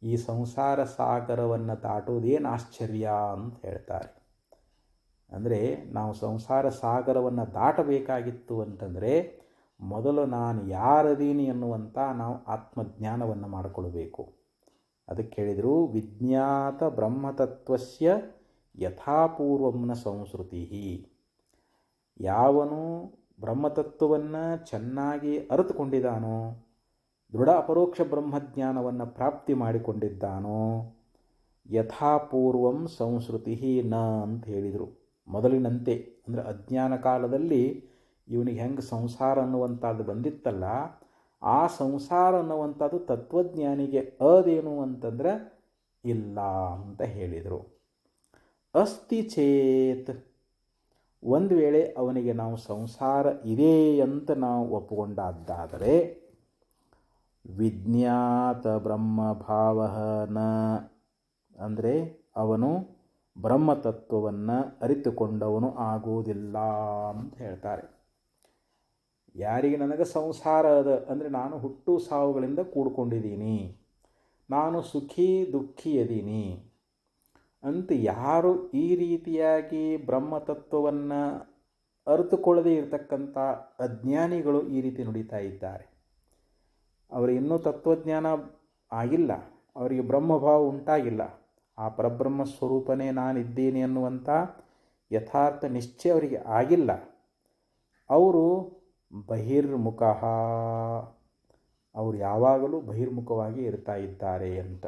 S1: ಈ ಸಂಸಾರ ಸಾಗರವನ್ನು ದಾಟೋದೇನು ಆಶ್ಚರ್ಯ ಅಂತ ಹೇಳ್ತಾರೆ. ಅಂದರೆ ನಾವು ಸಂಸಾರ ಸಾಗರವನ್ನು ದಾಟಬೇಕಾಗಿತ್ತು ಅಂತಂದರೆ ಮೊದಲು ನಾನು ಯಾರದೀನಿ ಅನ್ನುವಂಥ ನಾವು ಆತ್ಮಜ್ಞಾನವನ್ನು ಮಾಡಿಕೊಳ್ಬೇಕು. ಅದಕ್ಕೆ ಹೇಳಿದರು ವಿಜ್ಞಾತ ಬ್ರಹ್ಮತತ್ವಸ್ಯ ಯಥಾಪೂರ್ವಂನ ಸಂಸ್ಕೃತಿ. ಯಾವನು ಬ್ರಹ್ಮತತ್ವವನ್ನು ಚೆನ್ನಾಗಿ ಅರಿತುಕೊಂಡಿದ್ದಾನೋ, ದೃಢ ಅಪರೋಕ್ಷ ಬ್ರಹ್ಮಜ್ಞಾನವನ್ನು ಪ್ರಾಪ್ತಿ ಮಾಡಿಕೊಂಡಿದ್ದಾನೋ, ಯಥಾಪೂರ್ವಂ ಸಂಸ್ಕೃತಿ ನ ಅಂತ ಹೇಳಿದರು. ಮೊದಲಿನಂತೆ ಅಂದರೆ ಅಜ್ಞಾನ ಕಾಲದಲ್ಲಿ ಇವನಿಗೆ ಹೆಂಗೆ ಸಂಸಾರ ಅನ್ನುವಂಥದ್ದು ಬಂದಿತ್ತಲ್ಲ, ಆ ಸಂಸಾರ ಅನ್ನುವಂಥದ್ದು ತತ್ವಜ್ಞಾನಿಗೆ ಅದೇನು ಅಂತಂದರೆ ಇಲ್ಲ ಅಂತ ಹೇಳಿದರು. ಅಸ್ತಿ ಚೇತ್, ಒಂದು ವೇಳೆ ಅವನಿಗೆ ನಾವು ಸಂಸಾರ ಇದೆ ಅಂತ ನಾವು ಒಪ್ಪಿಕೊಂಡಾದ್ದಾದರೆ ವಿಜ್ಞಾತ ಬ್ರಹ್ಮಭಾವ ನ, ಅಂದರೆ ಅವನು ಬ್ರಹ್ಮತತ್ವವನ್ನು ಅರಿತುಕೊಂಡವನು ಆಗುವುದಿಲ್ಲ ಅಂತ ಹೇಳ್ತಾರೆ. ಯಾರಿಗೆ ನನಗೆ ಸಂಸಾರ ಅದ ಅಂದರೆ ನಾನು ಹುಟ್ಟು ಸಾವುಗಳಿಂದ ಕೂಡ್ಕೊಂಡಿದ್ದೀನಿ, ನಾನು ಸುಖಿ ದುಃಖಿ ಅದೀನಿ ಅಂತ ಯಾರು ಈ ರೀತಿಯಾಗಿ ಬ್ರಹ್ಮತತ್ವವನ್ನು ಅರಿತುಕೊಳ್ಳದೇ ಇರತಕ್ಕಂಥ ಅಜ್ಞಾನಿಗಳು ಈ ರೀತಿ ನುಡಿತಾ ಇದ್ದಾರೆ. ಅವರು ಇನ್ನೂ ತತ್ವಜ್ಞಾನ ಆಗಿಲ್ಲ, ಅವರಿಗೆ ಬ್ರಹ್ಮಭಾವ ಉಂಟಾಗಿಲ್ಲ, ಆ ಪರಬ್ರಹ್ಮ ಸ್ವರೂಪನೇ ನಾನಿದ್ದೀನಿ ಅನ್ನುವಂಥ ಯಥಾರ್ಥ ನಿಶ್ಚಯ ಅವರಿಗೆ ಆಗಿಲ್ಲ. ಅವರು ಬಹಿರ್ಮುಖ, ಅವರು ಯಾವಾಗಲೂ ಬಹಿರ್ಮುಖವಾಗಿ ಇರ್ತಾ ಇದ್ದಾರೆ ಅಂತ.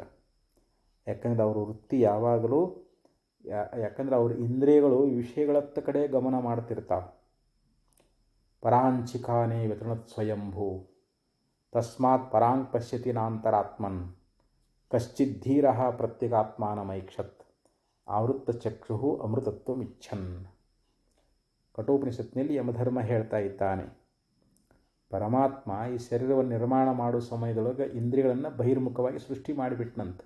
S1: ಯಾಕಂದರೆ ಅವ್ರ ವೃತ್ತಿ ಯಾವಾಗಲೂ ಯಾಕಂದರೆ ಅವ್ರ ಇಂದ್ರಿಯಗಳು ವಿಷಯಗಳತ್ತ ಕಡೆ ಗಮನ ಮಾಡ್ತಿರ್ತಾವೆ. ಪರಾಂಚಿಕಾನೇ ವ್ಯತೃಣತ್ ಸ್ವಯಂಭೂ ತಸ್ಮಾತ್ ಪರಾಂಗ್ ಪಶ್ಯತಿ ನಾಂತರಾತ್ಮನ್ ಕಶ್ಚಿದ್ಧೀರ ಪ್ರತ್ಯೇಕಾತ್ಮಾನಮೈಕ್ಷತ್ ಆವೃತ್ತ ಚಕ್ಷು ಅಮೃತತ್ವಮಿಚ್ಛನ್. ಕಠೋಪನಿಷತ್ನಲ್ಲಿ ಯಮಧರ್ಮ ಹೇಳ್ತಾ ಇದ್ದಾನೆ, ಪರಮಾತ್ಮ ಈ ಶರೀರವನ್ನು ನಿರ್ಮಾಣ ಮಾಡುವ ಸಮಯದೊಳಗೆ ಇಂದ್ರಿಯಗಳನ್ನು ಬಹಿರ್ಮುಖವಾಗಿ ಸೃಷ್ಟಿ ಮಾಡಿಬಿಟ್ನಂತೆ.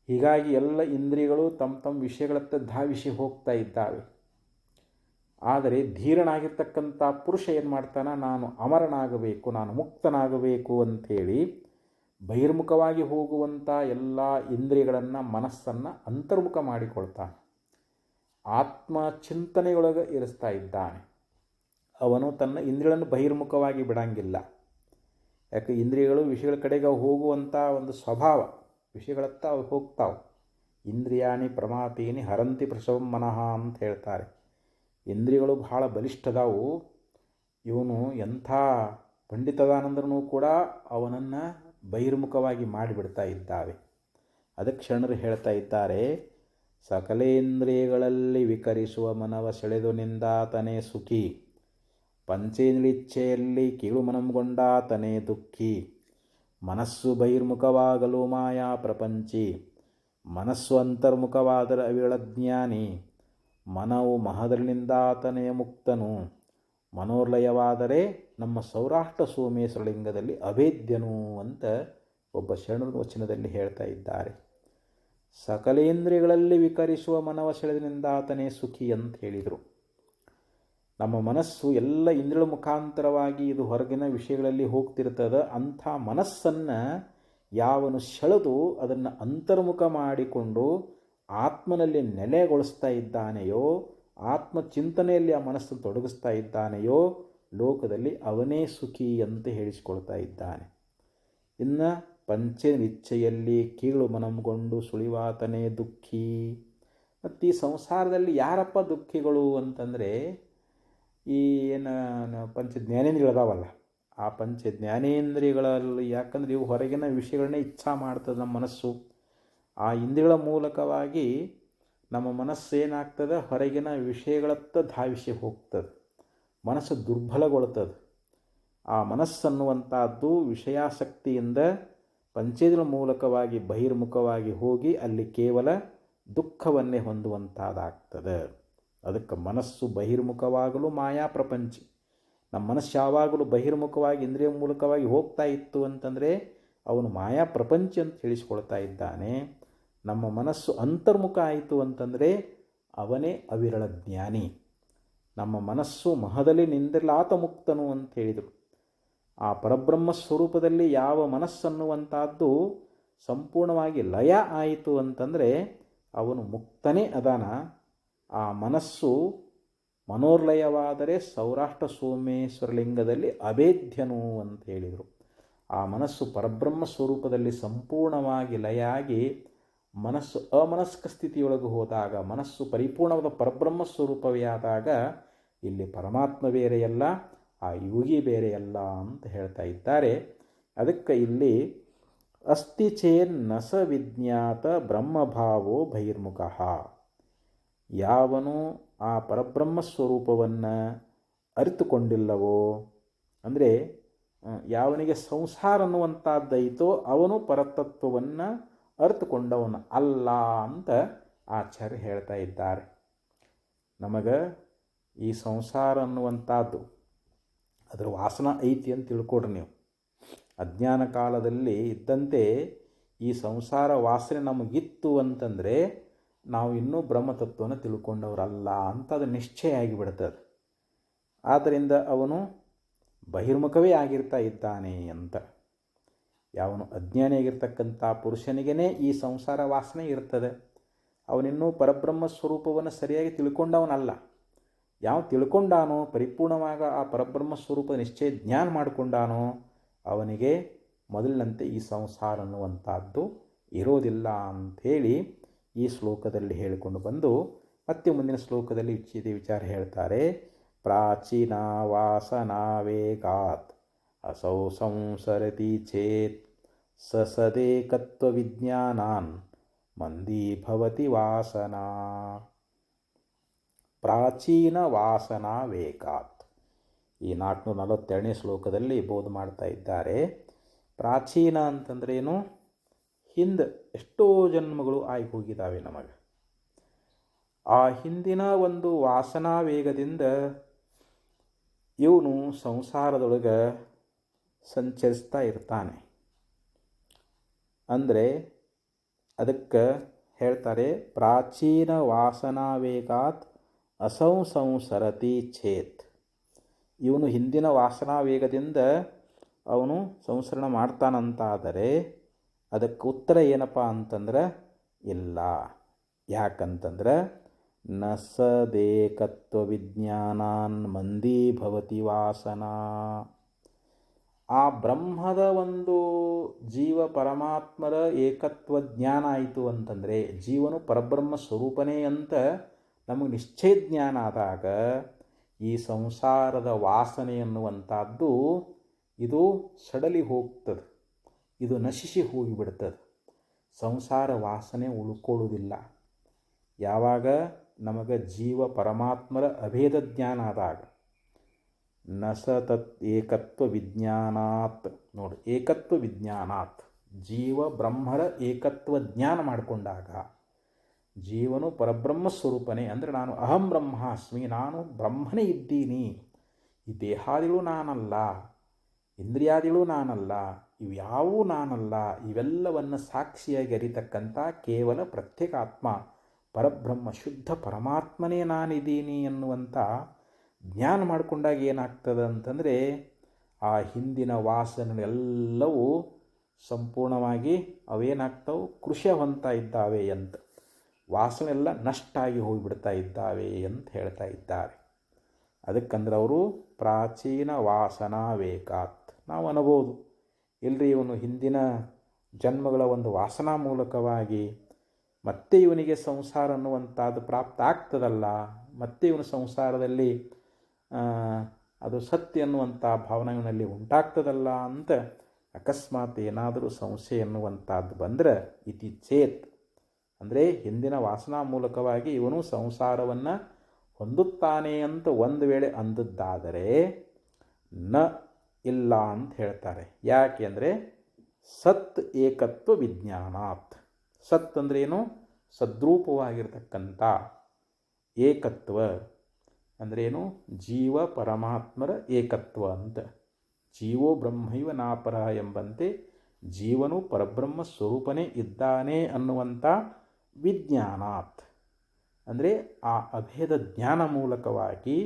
S1: ಹೀಗಾಗಿ ಎಲ್ಲ ಇಂದ್ರಿಯಗಳು ತಮ್ಮ ವಿಷಯಗಳತ್ತ ಧಾವಿಸಿ ಹೋಗ್ತಾ ಇದ್ದಾವೆ. ಆದರೆ ಧೀರನಾಗಿರ್ತಕ್ಕಂಥ ಪುರುಷ ಏನು ಮಾಡ್ತಾನೆ? ನಾನು ಅಮರನಾಗಬೇಕು, ನಾನು ಮುಕ್ತನಾಗಬೇಕು ಅಂಥೇಳಿ ಬಹಿರ್ಮುಖವಾಗಿ ಹೋಗುವಂಥ ಎಲ್ಲ ಇಂದ್ರಿಯಗಳನ್ನು ಮನಸ್ಸನ್ನು ಅಂತರ್ಮುಖ ಮಾಡಿಕೊಳ್ತಾನೆ. ಆತ್ಮ ಚಿಂತನೆಯೊಳಗೆ ಇರಿಸ್ತಾ ಇದ್ದಾನೆ. ಅವನು ತನ್ನ ಇಂದ್ರಿಯಗಳನ್ನು ಬಹಿರ್ಮುಖವಾಗಿ ಬಿಡಂಗಿಲ್ಲ. ಯಾಕೆ ಇಂದ್ರಿಯಗಳು ವಿಷಯಗಳ ಕಡೆಗೆ ಹೋಗುವಂಥ ಒಂದು ಸ್ವಭಾವ, ವಿಷಯಗಳತ್ತ ಅವು ಹೋಗ್ತಾವೆ. ಇಂದ್ರಿಯಾಣಿ ಪ್ರಮಾತೀನಿ ಹರಂತಿ ಪ್ರಸವಂ ಮನಃ ಅಂತ ಹೇಳ್ತಾರೆ. ಇಂದ್ರಿಯಗಳು ಬಹಳ ಬಲಿಷ್ಠದಾವು. ಇವನು ಎಂಥ ಪಂಡಿತದಾನಂದ್ರೂ ಕೂಡ ಅವನನ್ನು ಬಹಿರ್ಮುಖವಾಗಿ ಮಾಡಿಬಿಡ್ತಾ ಇದ್ದಾವೆ. ಅದಕ್ಕೆ ಶರಣರು ಹೇಳ್ತಾ ಇದ್ದಾರೆ, ಸಕಲೇಂದ್ರಿಯಗಳಲ್ಲಿ ವಿಕರಿಸುವ ಮನವ ಸೆಳೆದು ನಿಂದಾತನೇ ಸುಖಿ, ಪಂಚೇಂದ್ರಿಚ್ಛೆಯಲ್ಲಿ ಕೀಳು ಮನಂಗೊಂಡಾತನೇ ದುಃಖಿ, ಮನಸ್ಸು ಬಹಿರ್ಮುಖವಾಗಲು ಮಾಯಾ ಪ್ರಪಂಚಿ, ಮನಸ್ಸು ಅಂತರ್ಮುಖವಾದರೆ ಅವಿರಳಜ್ಞಾನಿ, ಮನವು ಮಹದಲಿನಿಂದಾತನೆಯ ಮುಕ್ತನು, ಮನೋರ್ಲಯವಾದರೆ ನಮ್ಮ ಸೌರಾಷ್ಟ್ರ ಸೋಮೇಶ್ವರಲಿಂಗದಲ್ಲಿ ಅಭೇದ್ಯನು ಅಂತ ಒಬ್ಬ ಶರಣರ ವಚನದಲ್ಲಿ ಹೇಳ್ತಾ ಇದ್ದಾರೆ. ಸಕಲೇಂದ್ರಿಯಗಳಲ್ಲಿ ವಿಕರಿಸುವ ಮನವ ಸೆಳೆದಿನಿಂದಾತನೇ ಸುಖಿ ಅಂತ ಹೇಳಿದರು. ನಮ್ಮ ಮನಸ್ಸು ಎಲ್ಲ ಇಂದ್ರಿಯಗಳ ಮುಖಾಂತರವಾಗಿ ಇದು ಹೊರಗಿನ ವಿಷಯಗಳಲ್ಲಿ ಹೋಗ್ತಿರ್ತದೆ. ಅಂಥ ಮನಸ್ಸನ್ನು ಯಾವನು ಸೆಳೆದು ಅದನ್ನು ಅಂತರ್ಮುಖ ಮಾಡಿಕೊಂಡು ಆತ್ಮನಲ್ಲಿ ನೆಲೆಗೊಳಿಸ್ತಾ ಇದ್ದಾನೆಯೋ, ಆತ್ಮಚಿಂತನೆಯಲ್ಲಿ ಆ ಮನಸ್ಸನ್ನು ತೊಡಗಿಸ್ತಾ ಇದ್ದಾನೆಯೋ, ಲೋಕದಲ್ಲಿ ಅವನೇ ಸುಖಿ ಅಂತ ಹೇಳಿಸಿಕೊಳ್ತಾ ಇದ್ದಾನೆ. ಇನ್ನು ಪಂಚೇಂದ್ರಿಚ್ಛೆಯಲ್ಲಿ ಕೀಳು ಮನಂಗೊಂಡು ಸುಳಿವಾತನೇ ದುಃಖಿ. ಮತ್ತು ಈ ಸಂಸಾರದಲ್ಲಿ ಯಾರಪ್ಪ ದುಃಖಿಗಳು ಅಂತಂದರೆ, ಈ ಏನು ಪಂಚ ಜ್ಞಾನೇಂದ್ರಿಯಗಳದಾವಲ್ಲ, ಆ ಪಂಚ ಜ್ಞಾನೇಂದ್ರಿಯಗಳಲ್ಲಿ, ಯಾಕಂದರೆ ಇವು ಹೊರಗಿನ ವಿಷಯಗಳನ್ನೇ ಇಚ್ಛಾ ಮಾಡ್ತದೆ ನಮ್ಮ ಮನಸ್ಸು. ಆ ಇಂದ್ರಿಯಗಳ ಮೂಲಕವಾಗಿ ನಮ್ಮ ಮನಸ್ಸು ಏನಾಗ್ತದೆ, ಹೊರಗಿನ ವಿಷಯಗಳತ್ತ ಧಾವಿಸಿ ಹೋಗ್ತದೆ, ಮನಸ್ಸು ದುರ್ಬಲಗೊಳ್ತದೆ. ಆ ಮನಸ್ಸನ್ನುವಂಥದ್ದು ವಿಷಯಾಸಕ್ತಿಯಿಂದ ಪಂಚೇಂದ್ರಿಯಗಳ ಮೂಲಕವಾಗಿ ಬಹಿರ್ಮುಖವಾಗಿ ಹೋಗಿ ಅಲ್ಲಿ ಕೇವಲ ದುಃಖವನ್ನೇ ಹೊಂದುವಂಥದ್ದಾಗ್ತದೆ. ಅದಕ್ಕೆ ಮನಸ್ಸು ಬಹಿರ್ಮುಖವಾಗಲು ಮಾಯಾ ಪ್ರಪಂಚಿ. ನಮ್ಮ ಮನಸ್ಸು ಯಾವಾಗಲೂ ಬಹಿರ್ಮುಖವಾಗಿ ಇಂದ್ರಿಯ ಮೂಲಕವಾಗಿ ಹೋಗ್ತಾ ಇತ್ತು ಅಂತಂದರೆ ಅವನು ಮಾಯಾ ಪ್ರಪಂಚ ಅಂತ ತಿಳಿಸ್ಕೊಳ್ತಾ ಇದ್ದಾನೆ. ನಮ್ಮ ಮನಸ್ಸು ಅಂತರ್ಮುಖ ಆಯಿತು ಅಂತಂದರೆ ಅವನೇ ಅವಿರಳ ಜ್ಞಾನಿ. ನಮ್ಮ ಮನಸ್ಸು ಮಹದಲ್ಲಿ ನಿಂದಿರಲಾತ ಮುಕ್ತನು ಅಂತ ಹೇಳಿದರು. ಆ ಪರಬ್ರಹ್ಮ ಸ್ವರೂಪದಲ್ಲಿ ಯಾವ ಮನಸ್ಸನ್ನುವಂಥದ್ದು ಸಂಪೂರ್ಣವಾಗಿ ಲಯ ಆಯಿತು ಅಂತಂದರೆ ಅವನು ಮುಕ್ತನೇ ಅದಾನ. ಆ ಮನಸ್ಸು ಮನೋರ್ಲಯವಾದರೆ ಸೌರಾಷ್ಟ್ರ ಸೋಮೇಶ್ವರಲಿಂಗದಲ್ಲಿ ಅಭೇದ್ಯನು ಅಂತ ಹೇಳಿದರು. ಆ ಮನಸ್ಸು ಪರಬ್ರಹ್ಮ ಸ್ವರೂಪದಲ್ಲಿ ಸಂಪೂರ್ಣವಾಗಿ ಲಯ ಆಗಿ ಮನಸ್ಸು ಅಮನಸ್ಕ ಸ್ಥಿತಿಯೊಳಗೆ ಹೋದಾಗ, ಮನಸ್ಸು ಪರಿಪೂರ್ಣವಾದ ಪರಬ್ರಹ್ಮ ಸ್ವರೂಪವೇ ಆದಾಗ ಇಲ್ಲಿ ಪರಮಾತ್ಮ ಬೇರೆಯಲ್ಲ, ಆ ಯೋಗಿ ಬೇರೆಯಲ್ಲ ಅಂತ ಹೇಳ್ತಾ ಇದ್ದಾರೆ. ಅದಕ್ಕೆ ಇಲ್ಲಿ ಅಸ್ತಿ ಚೇನ್ನ ಸ ವಿಜ್ಞಾತ ಬ್ರಹ್ಮಭಾವೋ ಬಹಿರ್ಮುಖ. ಯಾವನು ಆ ಪರಬ್ರಹ್ಮ ಸ್ವರೂಪವನ್ನು ಅರಿತುಕೊಂಡಿಲ್ಲವೋ, ಅಂದರೆ ಯಾವನಿಗೆ ಸಂಸಾರ ಅನ್ನುವಂಥದ್ದೈತೋ ಅವನು ಪರತತ್ವವನ್ನು ಅರಿತುಕೊಂಡವನು ಅಲ್ಲ ಅಂತ ಆಚಾರ್ಯ ಹೇಳ್ತಾ ಇದ್ದಾರೆ. ನಮಗೆ ಈ ಸಂಸಾರ ಅನ್ನುವಂಥದ್ದು ಅದರ ವಾಸನ ಐತಿ ಅಂತ ತಿಳ್ಕೊಡ್ರಿ ನೀವು. ಅಜ್ಞಾನ ಕಾಲದಲ್ಲಿ ಇದ್ದಂತೆ ಈ ಸಂಸಾರ ವಾಸನೆ ನಮಗಿತ್ತು ಅಂತಂದರೆ ನಾವು ಇನ್ನೂ ಬ್ರಹ್ಮತತ್ವವನ್ನು ತಿಳ್ಕೊಂಡವರಲ್ಲ ಅಂತ ಅದು ನಿಶ್ಚಯ ಆಗಿಬಿಡ್ತದೆ. ಆದ್ದರಿಂದ ಅವನು ಬಹಿರ್ಮುಖವೇ ಆಗಿರ್ತಾ ಇದ್ದಾನೆ ಅಂತ. ಯಾವನು ಅಜ್ಞಾನಿಯಾಗಿರ್ತಕ್ಕಂಥ ಪುರುಷನಿಗೇ ಈ ಸಂಸಾರ ವಾಸನೆ ಇರ್ತದೆ. ಅವನಿನ್ನೂ ಪರಬ್ರಹ್ಮ ಸ್ವರೂಪವನ್ನು ಸರಿಯಾಗಿ ತಿಳ್ಕೊಂಡವನಲ್ಲ. ಯಾವ ತಿಳ್ಕೊಂಡಾನೋ, ಪರಿಪೂರ್ಣವಾಗ ಆ ಪರಬ್ರಹ್ಮ ಸ್ವರೂಪ ನಿಶ್ಚಯ ಜ್ಞಾನ ಮಾಡಿಕೊಂಡಾನೋ ಅವನಿಗೆ ಮೊದಲಿನಂತೆ ಈ ಸಂಸಾರ ಅನ್ನುವಂಥದ್ದು ಇರೋದಿಲ್ಲ ಅಂಥೇಳಿ ಈ ಶ್ಲೋಕದಲ್ಲಿ ಹೇಳಿಕೊಂಡು ಬಂದು ಮತ್ತೆ ಮುಂದಿನ ಶ್ಲೋಕದಲ್ಲಿ ವಿಚಾರ ಹೇಳ್ತಾರೆ. ಪ್ರಾಚೀನ ವಾಸನಾವೇಗಾತ್ ಅಸೌ ಸಂಸರತಿ ಚೇತ್ ಸದೇಕತ್ವ ವಿಜ್ಞಾನಾನ್ ಮಂದೀಭವತಿ ವಾಸನಾ. ಪ್ರಾಚೀನ ವಾಸನಾ ವೇಗಾತ್ ಈ 442ನೇ ಶ್ಲೋಕದಲ್ಲಿ ಬೋಧ ಮಾಡ್ತಾ ಇದ್ದಾರೆ. ಪ್ರಾಚೀನ ಅಂತಂದ್ರೇನು, ಹಿಂದೆ ಎಷ್ಟೋ ಜನ್ಮಗಳು ಆಗಿ ಹೋಗಿದ್ದಾವೆ ನಮಗೆ. ಆ ಹಿಂದಿನ ಒಂದು ವಾಸನಾ ವೇಗದಿಂದ ಇವನು ಸಂಸಾರದೊಳಗೆ ಸಂಚರಿಸ್ತಾ ಇರ್ತಾನೆ. ಅಂದರೆ ಅದಕ್ಕೆ ಹೇಳ್ತಾರೆ ಪ್ರಾಚೀನ ವಾಸನಾ ವೇಗಾತ್ ಅಸೌ ಸಂಸರತಿ ಚೇತ್. ಇವನು ಹಿಂದಿನ ವಾಸನಾ ವೇಗದಿಂದ ಅವನು ಸಂಸರಣ ಮಾಡ್ತಾನಂತಾದರೆ ಅದಕ್ಕೆ ಉತ್ತರ ಏನಪ್ಪ ಅಂತಂದ್ರೆ ಇಲ್ಲ. ಯಾಕಂತಂದ್ರೆ ನ ಸದೇಕತ್ವವಿಜ್ಞಾನಾನ್ ಮಂದೀಭವತಿ ವಾಸನಾ. ಆ ಬ್ರಹ್ಮದ ಒಂದು ಜೀವ ಪರಮಾತ್ಮರ ಏಕತ್ವ ಜ್ಞಾನ ಆಯಿತು ಅಂತಂದರೆ, ಜೀವನು ಪರಬ್ರಹ್ಮ ಸ್ವರೂಪನೇ ಅಂತ ನಮಗೆ ನಿಶ್ಚಯ ಜ್ಞಾನ ಆದಾಗ ಈ ಸಂಸಾರದ ವಾಸನೆ ಎನ್ನುವಂಥದ್ದು ಇದು ಸಡಲಿ ಹೋಗ್ತದೆ, ಇದು ನಶಿಸಿ ಹೋಗಿಬಿಡ್ತದೆ. ಸಂಸಾರ ವಾಸನೆ ಉಳ್ಕೊಳ್ಳೋದಿಲ್ಲ. ಯಾವಾಗ ನಮಗೆ ಜೀವ ಪರಮಾತ್ಮರ ಅಭೇದ ಜ್ಞಾನ ಆದಾಗ, ನ ಸ ತತ್ ಏಕತ್ವ ವಿಜ್ಞಾನಾತ್. ನೋಡಿ, ಏಕತ್ವ ವಿಜ್ಞಾನಾತ್, ಜೀವ ಬ್ರಹ್ಮರ ಏಕತ್ವ ಜ್ಞಾನ ಮಾಡಿಕೊಂಡಾಗ ಜೀವನು ಪರಬ್ರಹ್ಮ ಸ್ವರೂಪನೇ, ಅಂದರೆ ನಾನು ಅಹಂ ಬ್ರಹ್ಮಾಸ್ಮಿ, ನಾನು ಬ್ರಹ್ಮನೇ ಇದ್ದೀನಿ, ಈ ದೇಹಾದಿಗಳು ನಾನಲ್ಲ, ಇಂದ್ರಿಯಾದಿಗಳು ನಾನಲ್ಲ, ಇವ್ಯಾವೂ ನಾನಲ್ಲ, ಇವೆಲ್ಲವನ್ನು ಸಾಕ್ಷಿಯಾಗಿ ಅರಿತಕ್ಕಂಥ ಕೇವಲ ಪ್ರತ್ಯೇಕಾತ್ಮ ಪರಬ್ರಹ್ಮ ಶುದ್ಧ ಪರಮಾತ್ಮನೇ ನಾನಿದ್ದೀನಿ ಎನ್ನುವಂಥ ಜ್ಞಾನ ಮಾಡಿಕೊಂಡಾಗ ಏನಾಗ್ತದೆ ಅಂತಂದರೆ, ಆ ಹಿಂದಿನ ವಾಸನೆಗಳೆಲ್ಲವೂ ಸಂಪೂರ್ಣವಾಗಿ ಅವೇನಾಗ್ತವೆ, ಕೃಷಿ ಹೊಂತಾ ಇದ್ದಾವೆ ಅಂತ, ವಾಸನೆಲ್ಲ ನಷ್ಟ ಆಗಿ ಹೋಗಿಬಿಡ್ತಾ ಇದ್ದಾವೆ ಅಂತ ಹೇಳ್ತಾ ಇದ್ದಾರೆ. ಅದಕ್ಕಂದ್ರೆ ಅವರು ಪ್ರಾಚೀನ ವಾಸನಾ ವೇಕಾತ್. ನಾವು ಅನ್ಬೋದು, ಇಲ್ಲರಿ ಇವನು ಹಿಂದಿನ ಜನ್ಮಗಳ ಒಂದು ವಾಸನಾ ಮೂಲಕವಾಗಿ ಮತ್ತೆ ಇವನಿಗೆ ಸಂಸಾರ ಅನ್ನುವಂಥದ್ದು ಪ್ರಾಪ್ತ ಆಗ್ತದಲ್ಲ, ಮತ್ತೆ ಇವನು ಸಂಸಾರದಲ್ಲಿ ಅದು ಸತ್ಯ ಅನ್ನುವಂಥ ಭಾವನೆ ಇವನಲ್ಲಿ ಉಂಟಾಗ್ತದಲ್ಲ ಅಂತ ಅಕಸ್ಮಾತ್ ಏನಾದರೂ ಸಂಶಯ ಎನ್ನುವಂಥದ್ದು ಬಂದರೆ, ಇತಿ ಚೇತ್ ಅಂದರೆ ಹಿಂದಿನ ವಾಸನಾ ಮೂಲಕವಾಗಿ ಇವನು ಸಂಸಾರವನ್ನು ಹೊಂದುತ್ತಾನೆ ಅಂತ ಒಂದು ವೇಳೆ ಅಂದದ್ದಾದರೆ ನ ಇಲ್ಲ ಅಂತ ಹೇಳ್ತಾರೆ. ಯಾಕೆ ಅಂದರೆ ಸತ್ ಏಕತ್ವ ವಿಜ್ಞಾನಾತ್. ಸತ್ ಅಂದ್ರೇನು? ಸದ್ರೂಪವಾಗಿರ್ತಕ್ಕಂಥ. ಏಕತ್ವ ಅಂದ್ರೇನು? ಜೀವ ಪರಮಾತ್ಮರ ಏಕತ್ವ ಅಂತ. ಜೀವೋ ಬ್ರಹ್ಮೈವ ನಾಪರ ಎಂಬಂತೆ ಜೀವನು ಪರಬ್ರಹ್ಮ ಸ್ವರೂಪನೇ ಇದ್ದಾನೆ ಅನ್ನುವಂಥ ವಿಜ್ಞಾನಾತ್ ಅಂದರೆ ಆ ಅಭೇದ ಜ್ಞಾನ ಮೂಲಕವಾಗಿ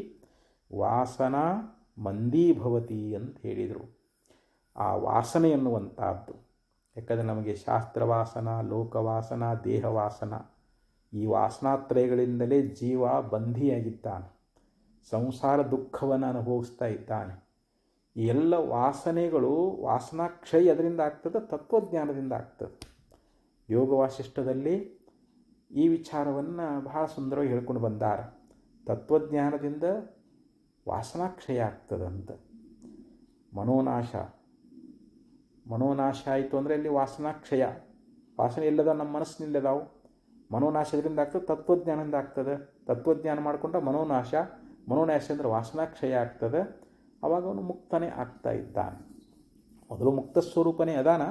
S1: ವಾಸನಾ ಮಂದೀಭವತಿ ಅಂತ ಹೇಳಿದರು. ಆ ವಾಸನೆ ಎನ್ನುವಂಥದ್ದು, ಯಾಕಂದರೆ ನಮಗೆ ಶಾಸ್ತ್ರವಾಸನ, ಲೋಕವಾಸನ, ದೇಹವಾಸನ, ಈ ವಾಸನಾತ್ರಯಗಳಿಂದಲೇ ಜೀವ ಬಂಧಿಯಾಗಿದ್ದಾನೆ, ಸಂಸಾರ ದುಃಖವನ್ನು ಅನುಭವಿಸ್ತಾ ಇದ್ದಾನೆ. ಈ ಎಲ್ಲ ವಾಸನೆಗಳು, ವಾಸನಾಕ್ಷಯ ಅದರಿಂದ ಆಗ್ತದೆ, ತತ್ವಜ್ಞಾನದಿಂದ ಆಗ್ತದೆ. ಯೋಗ ವಾಸಿಷ್ಠದಲ್ಲಿ ಈ ವಿಚಾರವನ್ನು ಬಹಳ ಸುಂದರವಾಗಿ ಹೇಳ್ಕೊಂಡು ಬಂದಾರೆ. ತತ್ವಜ್ಞಾನದಿಂದ ವಾಸನಾಕ್ಷಯ ಆಗ್ತದಂತ. ಮನೋನಾಶ ಆಯಿತು ಅಂದರೆ ಅಲ್ಲಿ ವಾಸನಾಕ್ಷಯ, ವಾಸನೆ ಇಲ್ಲದ ನಮ್ಮ ಮನಸ್ಸಿನಿಲ್ಲದಾವು. ಮನೋನಾಶದಿಂದ ಆಗ್ತದೆ, ತತ್ವಜ್ಞಾನದಿಂದ ಆಗ್ತದೆ. ತತ್ವಜ್ಞಾನ ಮಾಡಿಕೊಂಡ ಮನೋನಾಶ ಅಂದರೆ ವಾಸನಾಕ್ಷಯ ಆಗ್ತದೆ. ಆವಾಗ ಅವನು ಮುಕ್ತನೇ ಆಗ್ತಾ ಇದ್ದಾನೆ. ಮೊದಲು ಮುಕ್ತ ಸ್ವರೂಪನೇ ಅದಾನ,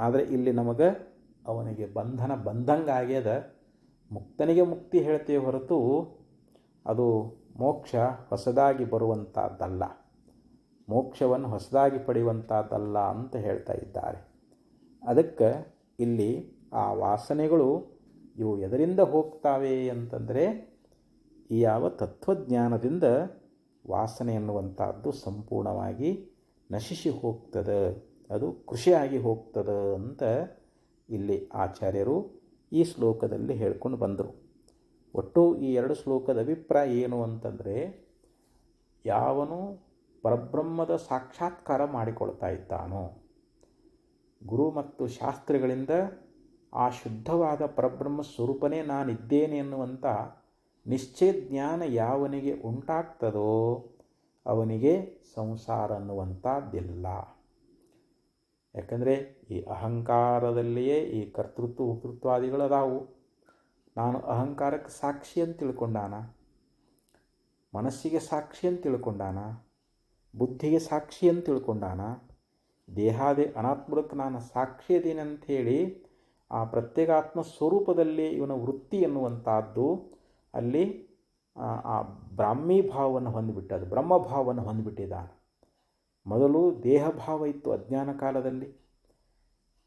S1: ಆದರೆ ಇಲ್ಲಿ ನಮಗೆ ಅವನಿಗೆ ಬಂಧಂಗೆ ಆಗ್ಯದ. ಮುಕ್ತನಿಗೆ ಮುಕ್ತಿ ಹೇಳ್ತೇವೆ ಹೊರತು ಅದು ಮೋಕ್ಷ ಹೊಸದಾಗಿ ಬರುವಂಥದ್ದಲ್ಲ, ಮೋಕ್ಷವನ್ನು ಹೊಸದಾಗಿ ಪಡೆಯುವಂಥದ್ದಲ್ಲ ಅಂತ ಹೇಳ್ತಾ ಇದ್ದಾರೆ. ಅದಕ್ಕೆ ಇಲ್ಲಿ ಆ ವಾಸನೆಗಳು ಇವು ಎದರಿಂದ ಹೋಗ್ತಾವೆ ಅಂತಂದರೆ, ಈ ಯಾವ ತತ್ವಜ್ಞಾನದಿಂದ ವಾಸನೆ ಎನ್ನುವಂಥದ್ದು ಸಂಪೂರ್ಣವಾಗಿ ನಶಿಸಿ ಹೋಗ್ತದೆ, ಅದು ಕೃಷಿಯಾಗಿ ಹೋಗ್ತದೆ ಅಂತ ಇಲ್ಲಿ ಆಚಾರ್ಯರು ಈ ಶ್ಲೋಕದಲ್ಲಿ ಹೇಳ್ಕೊಂಡು ಬಂದರು. ಒಟ್ಟು ಈ ಎರಡು ಶ್ಲೋಕದ ಅಭಿಪ್ರಾಯ ಏನು ಅಂತಂದರೆ, ಯಾವನು ಪರಬ್ರಹ್ಮದ ಸಾಕ್ಷಾತ್ಕಾರ ಮಾಡಿಕೊಳ್ತಾ ಇದ್ದಾನೋ, ಗುರು ಮತ್ತು ಶಾಸ್ತ್ರಗಳಿಂದ ಆ ಶುದ್ಧವಾದ ಪರಬ್ರಹ್ಮ ಸ್ವರೂಪನೇ ನಾನಿದ್ದೇನೆ ಎನ್ನುವಂಥ ನಿಶ್ಚಯ ಜ್ಞಾನ ಯಾವನಿಗೆ ಉಂಟಾಗ್ತದೋ ಅವನಿಗೆ ಸಂಸಾರ ಅನ್ನುವಂಥದ್ದಿಲ್ಲ. ಯಾಕಂದರೆ ಈ ಅಹಂಕಾರದಲ್ಲಿಯೇ ಈ ಕರ್ತೃತ್ವ ಉಕೃತ್ವಾದಿಗಳದಾವು. ನಾನು ಅಹಂಕಾರಕ್ಕೆ ಸಾಕ್ಷಿ ಅಂತ ತಿಳ್ಕೊಂಡಾನ, ಮನಸ್ಸಿಗೆ ಸಾಕ್ಷಿ ಅಂತ ತಿಳ್ಕೊಂಡಾನ, ಬುದ್ಧಿಗೆ ಸಾಕ್ಷಿ ಅಂತ ತಿಳ್ಕೊಂಡಾನ, ದೇಹಾದಿ ಅನಾತ್ಮಕ್ಕೆ ನಾನು ಸಾಕ್ಷಿ ಇದ್ದೀನಿ ಅಂಥೇಳಿ ಆ ಪ್ರತ್ಯೇಕಾತ್ಮ ಸ್ವರೂಪದಲ್ಲಿ ಇವನ ವೃತ್ತಿ ಎನ್ನುವಂಥದ್ದು ಅಲ್ಲಿ ಆ ಬ್ರಾಹ್ಮೀ ಭಾವವನ್ನು ಹೊಂದಿಬಿಟ್ಟದು, ಬ್ರಹ್ಮಭಾವವನ್ನು ಹೊಂದಿಬಿಟ್ಟಿದ್ದಾನೆ. ಮೊದಲು ದೇಹಭಾವ ಇತ್ತು ಅಜ್ಞಾನ ಕಾಲದಲ್ಲಿ,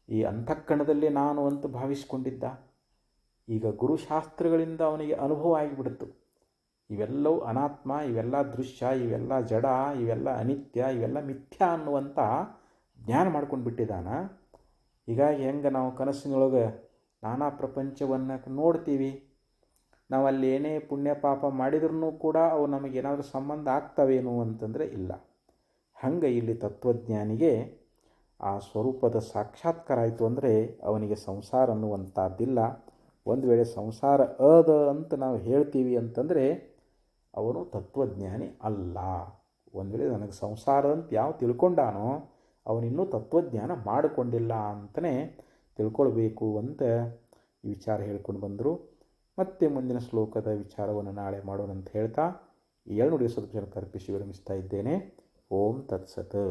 S1: ಈ ಅಂತಃಕರಣದಲ್ಲಿ ನಾನು ಅಂತ ಭಾವಿಸಿಕೊಂಡಿದ್ದ. ಈಗ ಗುರುಶಾಸ್ತ್ರಗಳಿಂದ ಅವನಿಗೆ ಅನುಭವ ಆಗಿಬಿಡ್ತು, ಇವೆಲ್ಲವೂ ಅನಾತ್ಮ, ಇವೆಲ್ಲ ದೃಶ್ಯ, ಇವೆಲ್ಲ ಜಡ, ಇವೆಲ್ಲ ಅನಿತ್ಯ, ಇವೆಲ್ಲ ಮಿಥ್ಯ ಅನ್ನುವಂಥ ಜ್ಞಾನ ಮಾಡ್ಕೊಂಡು ಬಿಟ್ಟಿದ್ದಾನ. ಹೀಗಾಗಿ ಹೆಂಗೆ ನಾವು ಕನಸಿನೊಳಗೆ ನಾನಾ ಪ್ರಪಂಚವನ್ನು ನೋಡ್ತೀವಿ, ನಾವಲ್ಲಿ ಏನೇ ಪುಣ್ಯ ಪಾಪ ಮಾಡಿದ್ರೂ ಕೂಡ ಅವು ನಮಗೇನಾದರೂ ಸಂಬಂಧ ಆಗ್ತವೇನು ಅಂತಂದರೆ ಇಲ್ಲ. ಹಂಗೆ ಇಲ್ಲಿ ತತ್ವಜ್ಞಾನಿಗೆ ಆ ಸ್ವರೂಪದ ಸಾಕ್ಷಾತ್ಕಾರ ಆಯಿತು ಅಂದರೆ ಅವನಿಗೆ ಸಂಸಾರ ಅನ್ನುವಂಥದ್ದಿಲ್ಲ. ಒಂದು ವೇಳೆ ಸಂಸಾರ ಅದ ಅಂತ ನಾವು ಹೇಳ್ತೀವಿ ಅಂತಂದರೆ ಅವನು ತತ್ವಜ್ಞಾನಿ ಅಲ್ಲ. ಒಂದು ವೇಳೆ ನನಗೆ ಸಂಸಾರ ಅಂತ ಯಾವ ತಿಳ್ಕೊಂಡಾನೋ ಅವನಿನ್ನೂ ತತ್ವಜ್ಞಾನ ಮಾಡಿಕೊಂಡಿಲ್ಲ ಅಂತಲೇ ತಿಳ್ಕೊಳ್ಬೇಕು ಅಂತ ಈ ವಿಚಾರ ಹೇಳ್ಕೊಂಡು ಬಂದರು. ಮತ್ತೆ ಮುಂದಿನ ಶ್ಲೋಕದ ವಿಚಾರವನ್ನು ನಾಳೆ ಮಾಡೋಣ ಅಂತ ಹೇಳ್ತಾ ಈ 2 ನುಡಿಯ ಸದ್ಗುಣಕ್ಕೆ ಅರ್ಪಿಸಿ ವಿರಮಿಸ್ತಾ ಇದ್ದೇನೆ. ಓಂ ತತ್ಸತ್.